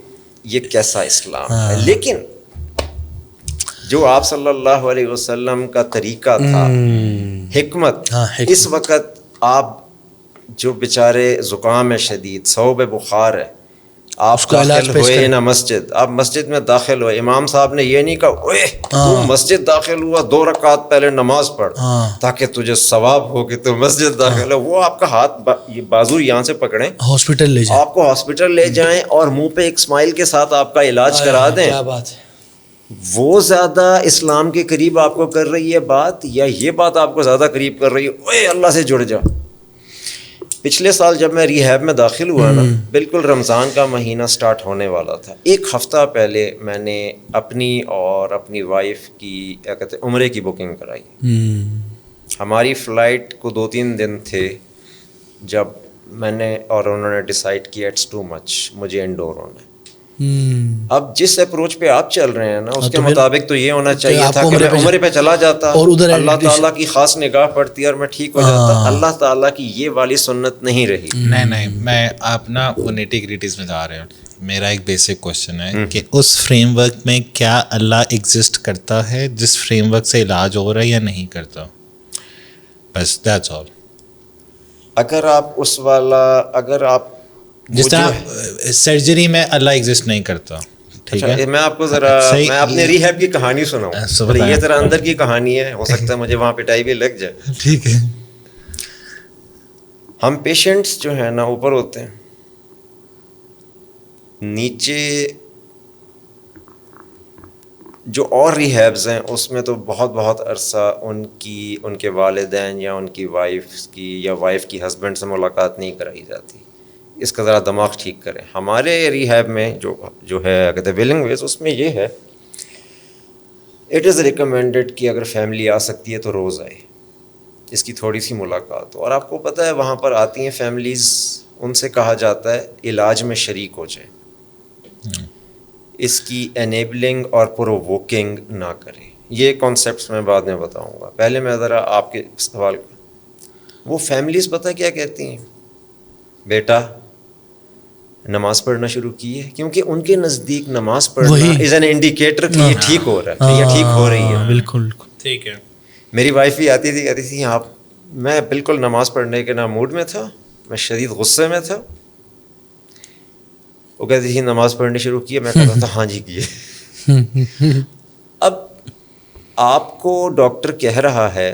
یہ کیسا اسلام ہے. لیکن جو آپ صلی اللہ علیہ وسلم کا طریقہ تھا, حکمت, اس وقت آپ جو بیچارے زکام ہے شدید, صوب بخار ہے, آپ داخل ہوئے نا مسجد, آپ مسجد میں داخل ہوئے, امام صاحب نے یہ نہیں کہا اوے تو مسجد داخل ہوا 2 رکعت پہلے نماز پڑھ تاکہ تجھے ثواب ہو کہ تو مسجد داخل ہو. وہ آپ کا ہاتھ بازو یہاں سے پکڑیں, ہاسپٹل لے جائیں, آپ کو ہاسپٹل لے جائیں اور منہ پہ ایک اسمائل کے ساتھ آپ کا علاج کرا دیں. کیا بات ہے, وہ زیادہ اسلام کے قریب آپ کو کر رہی ہے بات, یا یہ بات آپ کو زیادہ قریب کر رہی ہے اوے اللہ سے جڑ جا. پچھلے سال جب میں ریہیب میں داخل ہوا نا, بالکل رمضان کا مہینہ سٹارٹ ہونے والا تھا, 1 ہفتہ پہلے میں نے اپنی اور اپنی وائف کی کیا کہتے ہیں عمرے کی بکنگ کرائی. ہماری فلائٹ کو 2-3 دن تھے جب میں نے اور انہوں نے ڈیسائیڈ کیا اٹس ٹو مچ, مجھے انڈور ہونا ہے. اب جس اپروچ پہ آپ چل رہے ہیں نا اس کے مطابق تو یہ ہونا چاہیے تھا کہ میں عمرے پہ چلا جاتا اور ادھر اللہ تعالیٰ کی خاص نگاہ پڑتی اور میں ٹھیک ہو جاتا. اللہ تعالیٰ کی یہ والی سنت نہیں رہی. نہیں, میں آپ نا وہ نیٹی گریٹیز میں جا رہے ہیں. میرا ایک بیسک کوشچن ہے کہ اس فریم ورک میں کیا اللہ ایگزسٹ کرتا ہے جس فریم ورک سے علاج ہو رہا ہے یا نہیں کرتا, بس دیٹس آل. اگر آپ جس طرح سرجری میں اللہ ایگزسٹ نہیں کرتا, ٹھیک ہے. میں آپ کو ذرا میں اپنے ریہیب کی کہانی سناؤں, یہ ذرا اندر کی کہانی ہے, ہو سکتا ہے مجھے وہاں پٹائی بھی لگ جائے. ٹھیک ہے. ہم پیشنٹس جو ہیں نا اوپر ہوتے ہیں, نیچے جو اور ریہیبز ہیں اس میں تو بہت عرصہ ان کے والدین یا ان کی وائف کی ہسبینڈ سے ملاقات نہیں کرائی جاتی. اس کا ذرا دماغ ٹھیک کریں. ہمارے ریہیب میں جو ہے کہتے ہیں ویلنگ ویز, اس میں یہ ہے اٹ از ریکمینڈیڈ کہ اگر فیملی آ سکتی ہے تو روز آئے, اس کی تھوڑی سی ملاقات ہو. اور آپ کو پتہ ہے وہاں پر آتی ہیں فیملیز, ان سے کہا جاتا ہے علاج میں شریک ہو جائیں, اس کی انیبلنگ اور پرووکنگ نہ کریں. یہ کانسیپٹس میں بعد میں بتاؤں گا, پہلے میں ذرا آپ کے سوال, وہ فیملیز پتہ کیا کہتی ہیں, بیٹا نماز پڑھنا شروع کی ہے, کیونکہ ان کے نزدیک نماز پڑھنا از این انڈیکیٹر کہ یہ ٹھیک ہو رہا ہے, یہ ٹھیک ہو رہی ہے. بالکل ٹھیک ہے. میری وائف بھی آتی تھی, کہتی تھی آپ, میں بالکل نماز پڑھنے کے نہ موڈ میں تھا, میں شدید غصے میں تھا. وہ کہتی تھی نماز پڑھنی شروع کی ہے, میں کہتا تھا ہاں جی کیے. اب آپ کو ڈاکٹر کہہ رہا ہے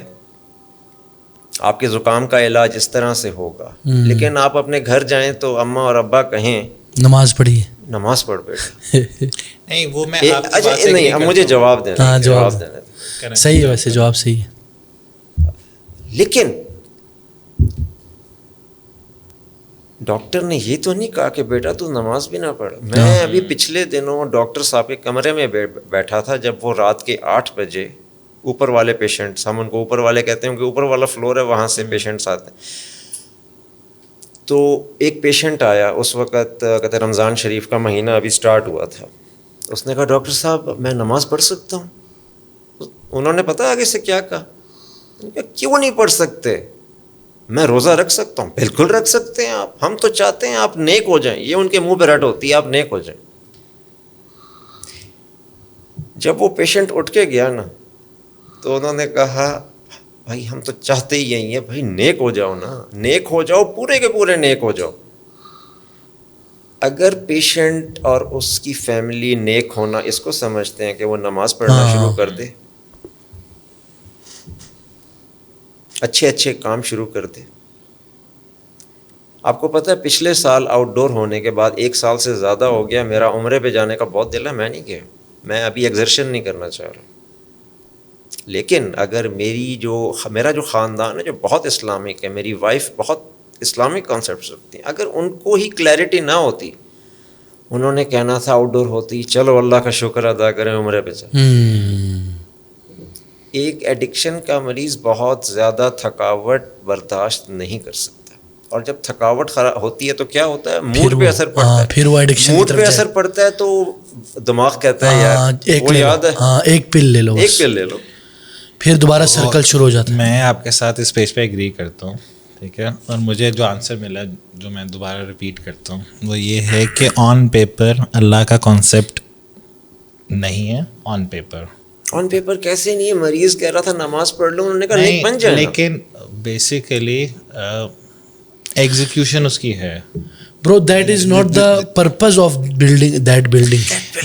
آپ کے زکام کا علاج اس طرح سے ہوگا, لیکن آپ اپنے گھر جائیں تو اماں اور ابا کہیں نماز پڑھیے, نماز پڑھ بیٹا. نہیں وہ میں اچھا نہیں, اب مجھے جواب دینا, جواب دینا صحیح ہے, ویسے جواب صحیح ہے. لیکن ڈاکٹر نے یہ تو نہیں کہا کہ بیٹا تو نماز بھی نہ پڑھ. میں ابھی پچھلے دنوں ڈاکٹر صاحب کے کمرے میں بیٹھا تھا, جب وہ رات کے 8 بجے اوپر والے پیشنٹس, ہم ان کو اوپر والے کہتے ہیں کہ اوپر والا فلور ہے, وہاں سے پیشنٹس آتے ہیں. تو ایک پیشنٹ آیا, اس وقت کہتے رمضان شریف کا مہینہ ابھی سٹارٹ ہوا تھا. اس نے کہا ڈاکٹر صاحب میں نماز پڑھ سکتا ہوں؟ انہوں نے پتہ آگے سے کیا کہا, کیوں نہیں پڑھ سکتے, میں روزہ رکھ سکتا ہوں. بالکل رکھ سکتے ہیں آپ, ہم تو چاہتے ہیں آپ نیک ہو جائیں. یہ ان کے منہ پہ رٹ ہوتی ہے, آپ نیک ہو جائیں. جب وہ پیشنٹ اٹھ کے گیا نا, تو انہوں نے کہا بھائی ہم تو چاہتے ہی یہی ہیں, بھائی نیک ہو جاؤ نا, نیک ہو جاؤ, پورے کے پورے نیک ہو جاؤ. اگر پیشنٹ اور اس کی فیملی نیک ہونا اس کو سمجھتے ہیں کہ وہ نماز پڑھنا شروع کر دے, اچھے اچھے کام شروع کر دے. آپ کو پتہ ہے پچھلے سال آؤٹ ڈور ہونے کے بعد 1 سال سے زیادہ ہو گیا, میرا عمرے پہ جانے کا بہت دل ہے, میں نہیں گیا, میں ابھی ایگزرشن نہیں کرنا چاہ رہا. لیکن اگر میرا جو خاندان ہے جو بہت اسلامک ہے, میری وائف بہت اسلامک کانسیپٹس رکھتی ہیں, اگر ان کو ہی کلیئرٹی نہ ہوتی, انہوں نے کہنا تھا آؤٹ ڈور ہوتی, چلو اللہ کا شکر ادا کریں عمرے پہ جائیں. ایک ایڈکشن کا مریض بہت زیادہ تھکاوٹ برداشت نہیں کر سکتا, اور جب تھکاوٹ ہوتی ہے تو کیا ہوتا ہے, موڈ پہ اثر پڑتا ہے. پھر وہ ایڈکشن موڈ پہ اثر پڑتا ہے تو دماغ کہتا ہے یار وہ یاد ہے, ایک پل لے لو, ایک پل لے لو, پھر دوبارہ سرکل شروع ہو جاتا ہے. میں آپ کے ساتھ اس پیج پہ ایگری کرتا ہوں, ٹھیک ہے. اور مجھے جو آنسر ملا جو میں دوبارہ ریپیٹ کرتا ہوں وہ یہ ہے کہ آن پیپر اللہ کا کانسیپٹ نہیں ہے. آن پیپر کیسے نہیں ہے, مریض کہہ رہا تھا نماز پڑھ لو, انہوں نے کہا نیک بن جائے, لیکن بیسیکلی ایگزیکیوشن اس کی ہے. برو that is not the purpose of building that building.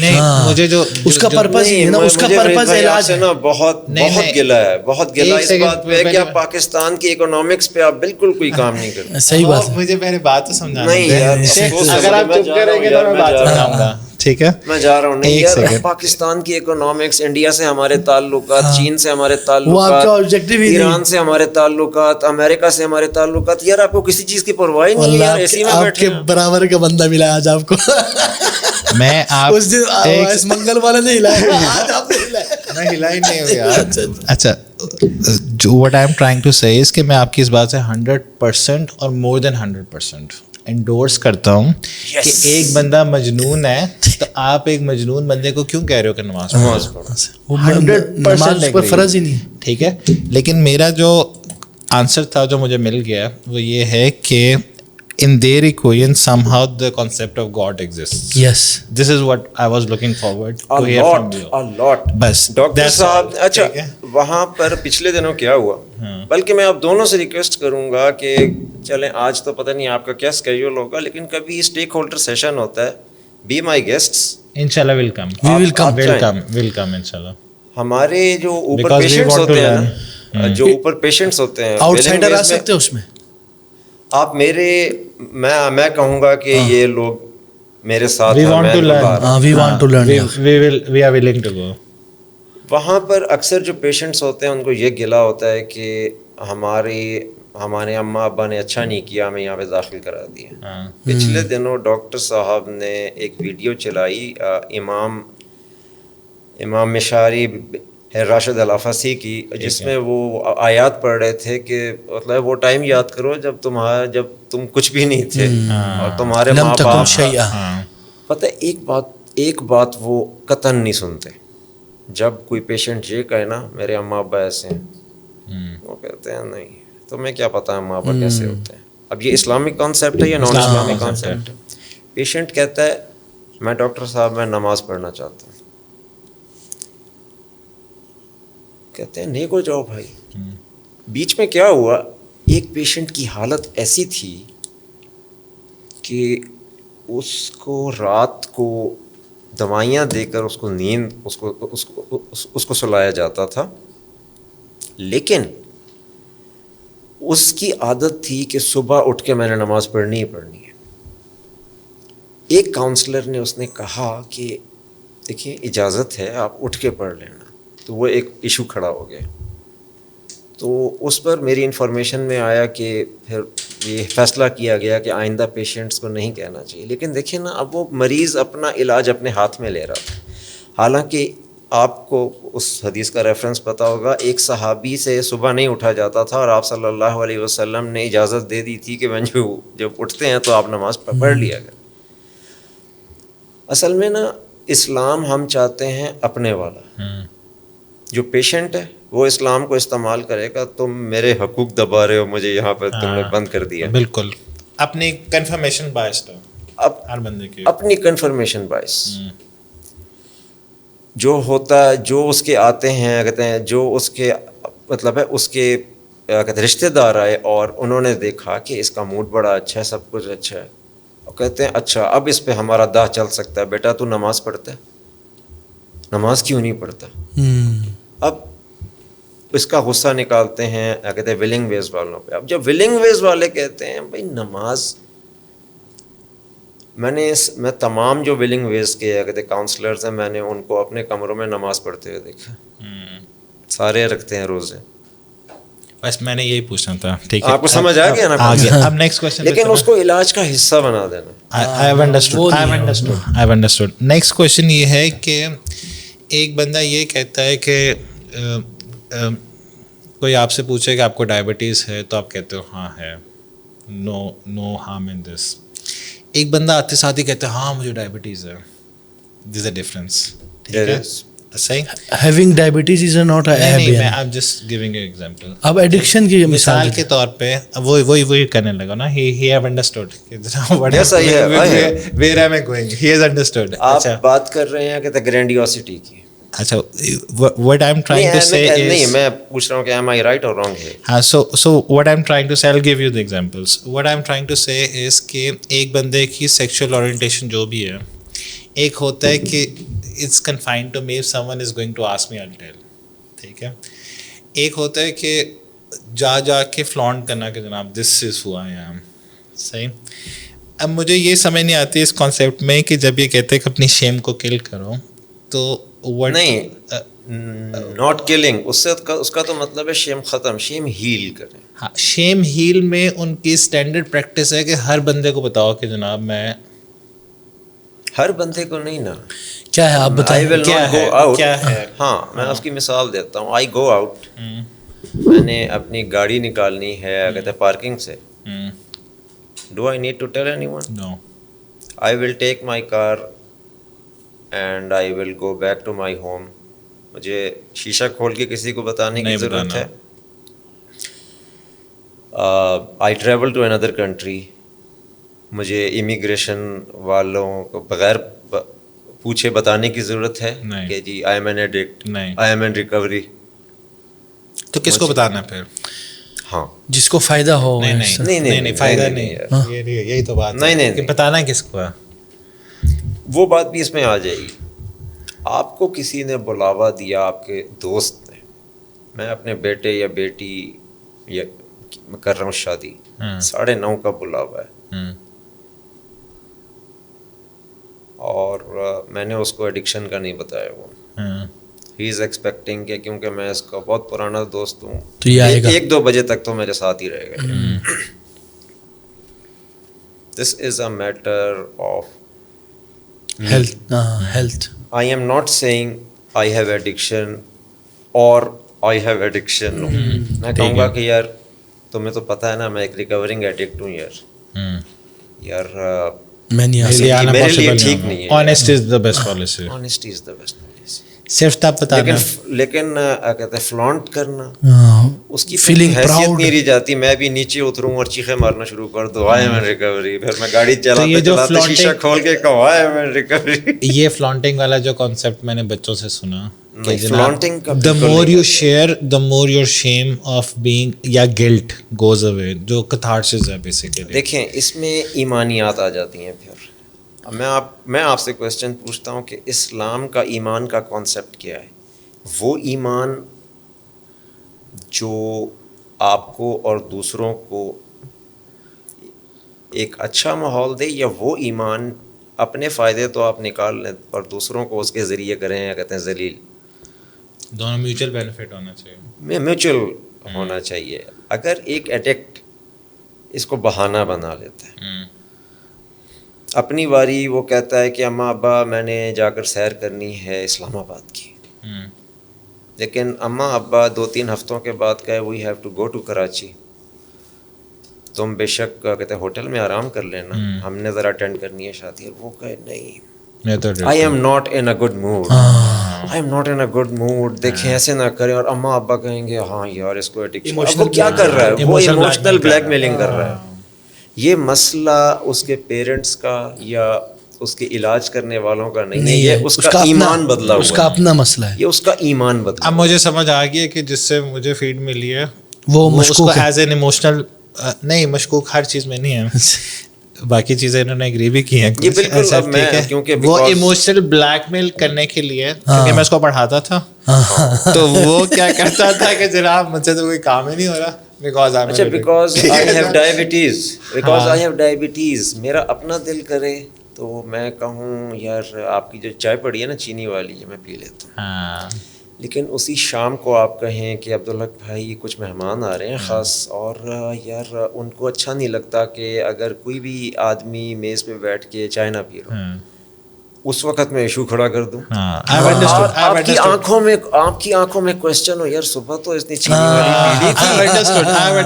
مجھے جو اس کا پرپز ہی ہے نا, اس کا پرپز علاج ہے نا. بہت گلا ہے, بہت گلا اس بات پہ کہ آپ پاکستان کی اکنامکس پہ آپ بالکل کوئی کام نہیں کرتے. صحیح بات ہے, مجھے پہلے بات تو سمجھانا نہیں یار, اگر آپ چپ کریں گے تو میں بات سمجھاؤں گا, ٹھیک ہے. میں جا رہا ہوں. نہیں یار, پاکستان کی اکنامکس, انڈیا سے ہمارے تعلقات, چین سے ہمارے تعلقات, ایران سے ہمارے تعلقات, امریکہ سے ہمارے تعلقات, یار آپ کو کسی چیز کی پرواہ نہیں ہے, اسی میں بیٹھے آپ کے برابر کا بندہ ملا آج آپ کو. میں آپ اس دن منگل والے نے ہلایا, آج آپ نے ہلایا. میں ہلا ہی نہیں ہوں یار. اچھا, جو what I am trying to say اس کہ میں آپ کی اس بات سے 100% اور مور دین 100% انڈورس کرتا ہوں کہ ایک بندہ مجنون ہے تو آپ ایک مجنون بندے کو کیوں کہہ رہے ہو کہ نماز پڑھو. 100% فرض ہی نہیں, ٹھیک ہے. لیکن میرا جو آنسر تھا جو مجھے مل گیا وہ یہ ہے کہ in their equation somehow the concept of God exists. Yes, this is what I was looking forward to hear from you. A lot. بس ڈاکٹر صاحب, اچھا وہاں پر پچھلے دنوں کیا ہوا, بلکہ میں آپ دونوں سے ریکویسٹ کروں گا کہ چلیں, آج تو پتہ نہیں آپ کا کیا اسکیڈول ہوگا, لیکن کبھی اسٹیک ہولڈر سیشن ہوتا ہے, بی مائی گیسٹس. انشاءاللہ ول کم انشاءاللہ. ہمارے جو اوپر پیشنٹس ہوتے ہیں نا, جو اوپر پیشنٹس ہوتے ہیں, آؤٹ سائڈر آ سکتے ہیں اس میں. آپ میں کہوں گا کہ یہ لوگ میرے ساتھ وہاں پر اکثر جو پیشنٹس ہوتے ہیں ان کو یہ گلا ہوتا ہے کہ ہمارے اماں ابا نے اچھا نہیں کیا, ہمیں یہاں پہ داخل کرا دیا. پچھلے دنوں ڈاکٹر صاحب نے ایک ویڈیو چلائی, امام مشاری ہے راشد الافسی کی، جس میں وہ آیات پڑھ رہے تھے کہ مطلب وہ ٹائم یاد کرو جب تم کچھ بھی نہیں تھے اور تمہارے ماں باپ. پتہ ایک بات وہ قطعاً نہیں سنتے. جب کوئی پیشنٹ یہ کہے نا میرے اماں ابا ایسے ہیں، وہ کہتے ہیں نہیں تمہیں کیا پتہ ہے اماں ابا کیسے ہوتے ہیں. اب یہ اسلامک کانسیپٹ ہے یا نان اسلامک کانسیپٹ ہے؟ پیشنٹ کہتا ہے میں ڈاکٹر صاحب میں نماز پڑھنا چاہتا ہوں. کہتے ہیں نیک ہو جاؤ بھائی. بیچ میں کیا ہوا، ایک پیشنٹ کی حالت ایسی تھی کہ اس کو رات کو دوائیاں دے کر اس کو نیند اس کو سلایا جاتا تھا، لیکن اس کی عادت تھی کہ صبح اٹھ کے میں نے نماز پڑھنی ہی پڑھنی ہے. ایک کاؤنسلر نے اس نے کہا کہ دیکھیے اجازت ہے آپ اٹھ کے پڑھ لینا، تو وہ ایک ایشو کھڑا ہو گیا. تو اس پر میری انفارمیشن میں آیا کہ پھر یہ فیصلہ کیا گیا کہ آئندہ پیشنٹس کو نہیں کہنا چاہیے. لیکن دیکھیں نا، اب وہ مریض اپنا علاج اپنے ہاتھ میں لے رہا تھا. حالانکہ آپ کو اس حدیث کا ریفرنس پتہ ہوگا، ایک صحابی سے صبح نہیں اٹھا جاتا تھا اور آپ صلی اللہ علیہ وسلم نے اجازت دے دی تھی کہ جب اٹھتے ہیں تو آپ نماز پڑھ لیا کریں. اصل میں نا اسلام ہم چاہتے ہیں اپنے والا. جو پیشنٹ ہے وہ اسلام کو استعمال کرے گا تم میرے حقوق دبا رہے ہو، مجھے یہاں پہ تم نے بند کر دیا. بالکل اپنی کنفرمیشن باعث تو ہر بندے کی اپنی کنفرمیشن باعث جو ہوتا ہے، جو اس کے آتے ہیں کہتے ہیں، جو اس کے مطلب ہے اس کے کہتے ہیں رشتہ دار آئے اور انہوں نے دیکھا کہ اس کا موڈ بڑا اچھا ہے، سب کچھ اچھا ہے، اور کہتے ہیں اچھا اب اس پہ ہمارا داہ چل سکتا ہے، بیٹا تو نماز پڑھتا ہے، نماز کیوں نہیں پڑھتا. اب اس کا غصہ نکالتے ہیں کہتے ہیں ولنگ ویز والوں پہ. اب جب ولنگ ویز والے کہتے ہیں بھائی نماز، میں تمام جو ولنگ ویز کے کہتے ہیں کاؤنسلرز ہیں، میں نے ان کو اپنے کمروں میں نماز پڑھتے ہوئے دیکھا. سارے رکھتے ہیں روزے. بس میں نے یہی پوچھنا تھا. ٹھیک ہے، آپ کو سمجھ آ گیا نا. اب نیکسٹ کوسچن، لیکن اس کو علاج کا حصہ بنا دینا. I have understood. Next question یہ ہے کہ ایک بندہ یہ کہتا ہے کہ کوئی آپ سے پوچھے کہ آپ کو ڈائبٹیز ہے تو آپ کہتے ہو ہاں ہے، نو ہارم ان دس. ایک بندہ آتے ساتھ ہی کہتے ہیں ہاں مجھے ڈائبٹیز ہے. This a difference. ٹھیک ہے صحیح. Having diabetes is not a ایب. میں I am just giving a example. اب ایڈکشن کی مثال کے طور پہ وہی کرنے لگا نا. He have understood where am I going. He has understood. آپ بات کر رہے ہیں کہ گرینڈیوسٹی کی. اچھا what I'm trying to say is نہیں میں پوچھ رہا ہوں کہ am I right or wrong ہے. ہاں so what I'm trying to say, I'll give you the examples. What I'm trying to say is کہ ایک بندے کی sexual orientation جو بھی ہے، ایک ہوتا ہے کہ it's confined to me, if someone is going to ask me I'll tell. ٹھیک ہے. ایک ہوتا ہے کہ جا کے flaunt کرنا کہ جناب this is who I am. صحیح. اب مجھے یہ سمجھ نہیں آتی اس کانسیپٹ میں کہ جب یہ کہتے ہیں کہ اپنی شیم کو کل کرو تو نہیں، ناٹ کلنگ، اس کا تو مطلب ہے شیم ختم، شیم ہیل کریں. ہاں، شیم ہیل میں ان کی اسٹینڈرڈ پریکٹس ہے کہ ہر بندے کو بتاؤ کہ جناب میں، ہر بندے کو نہیں نا. کیا ہے آپ بتائیں کیا ہے. ہاں میں اس کی مثال دیتا ہوں. آئی گو آؤٹ، میں نے اپنی گاڑی نکالنی ہے کہتے پارکنگ سے. Do I need to tell anyone? No. I will take my car and I will go back to my home. مجھے شیشہ کھول کے کسی کو بتانے کی ضرورت ہے؟ I travel to another country, مجھے امیگریشن والوں کو بغیر پوچھے بتانے کی ضرورت ہے کہ جی I am an addict, I am in recovery? تو کس کو بتانا پھر؟ ہاں جس کو فائدہ ہو. نہیں فائدہ نہیں، یہی تو بات ہے کہ بتانا کس کو ہے. وہ بات بھی اس میں آ جائے گی. آپ کو کسی نے بلاوا دیا، آپ کے دوست نے، میں اپنے بیٹے یا بیٹی یا میں کر رہا ہوں شادی، 9:30 کا بلاوا ہے، اور میں نے اس کو ایڈکشن کا نہیں بتایا. وہ ہی از ایکسپیکٹنگ کہ کیونکہ میں اس کا بہت پرانا دوست ہوں تو 1-2 بجے تک تو میرے ساتھ ہی رہے گا. This is a matter of health. I am not saying I have addiction اور آئی ہیو ایڈکشن. میں کہوں گا کہ یار تمہیں تو پتہ ہے نا میں ایک ریکورنگ ایڈکٹ ہوں یار میں نہیں آ سکتا. میرے لیے ٹھیک نہیں ہے. Honesty is the best policy. Honesty is the best policy. صرف تب بتانا. لیکن کہتے ہیں فلانٹ کرنا, ہاں اس کی فیلنگ حیثیت پراؤڈ. نہیں رہ جاتی. میں بھی نیچے اتروں اور چیخیں مارنا شروع کر دوں آئی ایم ان ریکوری, پھر میں گاڑی چلاتے چلاتے شیشہ کھول کے کہوں آئی ایم ان ریکوری. یہ فلانٹنگ والا جو کانسیپٹ میں نے بچوں سے سنا کہ فلانٹنگ کا the more you share the more your shame of being یا guilt goes away, جو catharsis ہے بیسیکلی. دیکھیں اس میں ایمانیات آ جاتی ہیں. پھر میں آپ سے کویسچن پوچھتا ہوں کہ اسلام کا ایمان کا کانسیپٹ کیا ہے؟ وہ ایمان جو آپ کو اور دوسروں کو ایک اچھا ماحول دے, یا وہ ایمان اپنے فائدے تو آپ نکال لیں اور دوسروں کو اس کے ذریعے کریں, یا کہتے ہیں ذلیل؟ دونوں میوچل بینیفٹ ہونا چاہیے. میوچل ہونا چاہیے. اگر ایک ایڈکٹ اس کو بہانہ بنا لیتا ہے, اپنی باری وہ کہتا ہے کہ اماں ابا میں نے جا کر سیر کرنی ہے اسلام آباد کی, لیکن اماں ابا 2-3 ہفتوں کے بعد کہے we have to go to Karachi, تم بے شک کہتے ہوٹل میں آرام کر لینا, ہم نے ذرا اٹینڈ کرنی ہے شادی. وہ کہے نہیں I am not in a good mood. I am not in a good mood. دیکھیں ایسے نہ کریں, اور اماں ابا کہیں گے ہاں یار اس کو ایڈکشن. وہ کیا کر رہا ہے؟ وہ ایموشنل بلیک میلنگ کر رہا ہے. یہ مسئلہ اس کے پیرنٹس کا یا اس کے علاج کرنے والوں کا نہیں ہے, یہ اس کا ایمان بدلا ہوا ہے. اس کا اپنا مسئلہ ہے, یہ اس کا ایمان بدلا. اب مجھے سمجھ آ گیا کہ جس سے مجھے فیڈ ملی ہے وہ مشکوک ہے. ایز این ایموشنل نہیں, مشکوک ہر چیز میں نہیں ہے, باقی چیزیں انہوں نے اگری بھی کی ہیں. یہ بالکل اب میں کیونکہ وہ ایموشنل بلیک میل کرنے کے لیے, کیونکہ میں اس کو پڑھاتا تھا تو وہ کیا کرتا تھا کہ جناب مجھ سے تو کوئی کام ہی نہیں ہو رہا because I have diabetes. میرا اپنا دل کرے تو میں کہوں یار آپ کی جو چائے پڑی ہے نا چینی والی, یہ میں پی لیتا ہوں. لیکن اسی شام کو آپ کہیں کہ عبدالحق بھائی کچھ مہمان آ رہے ہیں خاص, اور یار ان کو اچھا نہیں لگتا کہ اگر کوئی بھی آدمی میز پہ بیٹھ کے چائے نہ پی رہا, اس وقت میں ایشو کھڑا کر دوں. آپ کی آنکھوں میں کوشچن ہو یار صبح تو اس نے چینی والی پی لی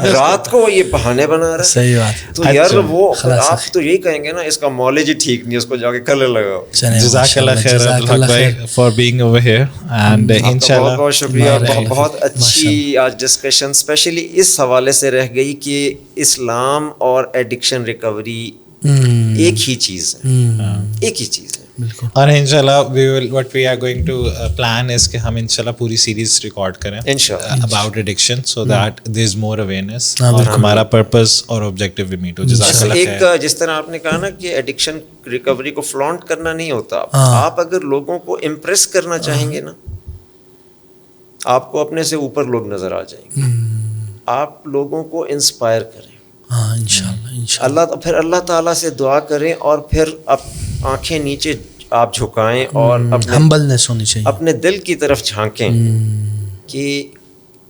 تھی, رات کو یہ بہانے بنا رہا ہے. صحیح بات. تو یار وہ آپ تو یہی کہیں گے نا اس کا مالج ہی ٹھیک نہیں, اس کو جا کے کلر لگاؤ. جزاک اللہ خیر عبدالحق بھائی for being over here, and انشاءاللہ بہت بہت شکریہ. بہت اچھی آج ڈسکشن اسپیشلی اس حوالے سے رہ گئی کہ اسلام اور ایڈکشن ریکوری ایک ہی چیز ہے, ایک ہی چیز ہے. اور انشاءاللہ we will what we are going to plan is کہ ہم انشاءاللہ پوری سیریز ریکارڈ کریں about addiction so that there is more awareness اور ہمارا پرپز اور آبجیکٹیو بھی میٹ ہو. جزاک اللہ خیر. ایک جس طرح آپ نے کہا نا کہ ایڈکشن ریکوری کو فلانٹ کرنا نہیں ہوتا, آپ اگر لوگوں کو امپریس کرنا چاہیں گے نا, آپ کو اپنے سے اوپر لوگ نظر آ جائیں گے. آپ لوگوں کو انسپائر کریں انشاءاللہ, پھر اللہ تعالیٰ سے دعا کریں, اور پھر آنکھیں نیچے آپ جھکائیں اور ہمبلنس ہونی چاہیے, اپنے دل کی طرف جھانکیں کہ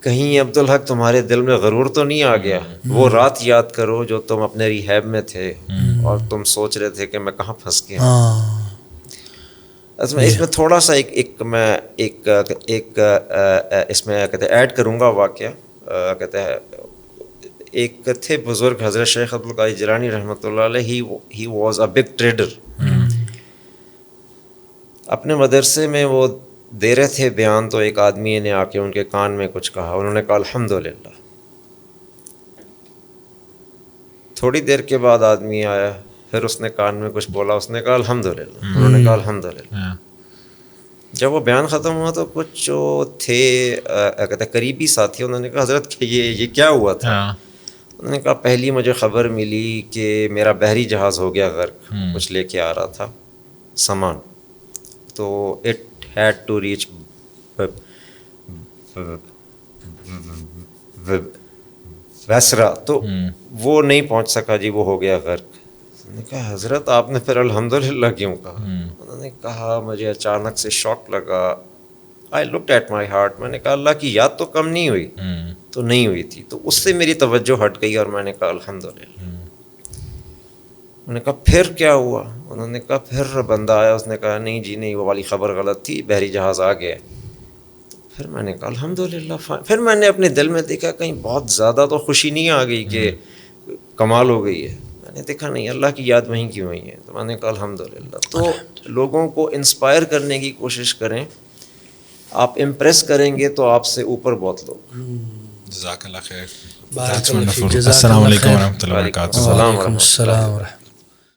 کہیں عبدالحق تمہارے دل میں غرور تو نہیں آ گیا. وہ رات یاد کرو جو تم اپنے ریہیب میں تھے اور تم سوچ رہے تھے کہ میں کہاں پھنس گیا. اس میں تھوڑا سا ایک اس میں کہتے ایڈ کروں گا واقعہ. کہتے ہیں ایک تھے بزرگ حضرت شیخ عبدالقادر جیلانی رحمۃ اللہ علیہ, he was a big trader. اپنے مدرسے میں وہ دے رہے تھے بیان, تو ایک آدمی نے آ کے ان کے کان میں کچھ کہا. انہوں نے کہا الحمدللہ. تھوڑی دیر کے بعد آدمی آیا, پھر اس نے کان میں کچھ بولا, اس نے کہا الحمدللہ. انہوں نے کہا الحمدللہ. جب وہ بیان ختم ہوا تو کچھ جو تھے کہتے قریبی ساتھی, انہوں نے کہا حضرت یہ کیا ہوا تھا؟ انہوں نے کہا پہلی مجھے خبر ملی کہ میرا بحری جہاز ہو گیا غرق, کچھ لے کے آ رہا تھا سامان, تو اٹ ہیڈ ٹو ریچ ویسرا, تو وہ نہیں پہنچ سکا جی, وہ ہو گیا غرق. میں نے کہا حضرت آپ نے پھر الحمدللہ کیوں کہا؟ انہوں نے کہا مجھے اچانک سے شوق لگا. آئی لکڈ ایٹ مائی ہارٹ. میں نے کہا اللہ کی یاد تو کم نہیں ہوئی, تو نہیں ہوئی تھی, تو اس سے میری توجہ ہٹ گئی اور میں نے کہا الحمدللہ. انہوں نے کہا پھر کیا ہوا؟ انہوں نے کہا پھر بندہ آیا, اس نے کہا نہیں جی نہیں, وہ والی خبر غلط تھی, بحری جہاز آ گیا. پھر میں نے کہا الحمدللہ. پھر میں نے اپنے دل میں دیکھا کہیں بہت زیادہ تو خوشی نہیں آ گئی کہ کمال ہو گئی ہے. میں نے دیکھا نہیں, اللہ کی یاد وہیں کی وہیں ہے. تو میں نے کہا الحمدللہ. تو لوگوں کو انسپائر کرنے کی کوشش کریں, آپ امپریس کریں گے تو آپ سے اوپر بہت لوگ. جزاک اللہ خیر. بارک اللہ فیک. السلام علیکم ورحمۃ اللہ وبرکاتہ. وعلیکم السلام ورحمۃ اللہ.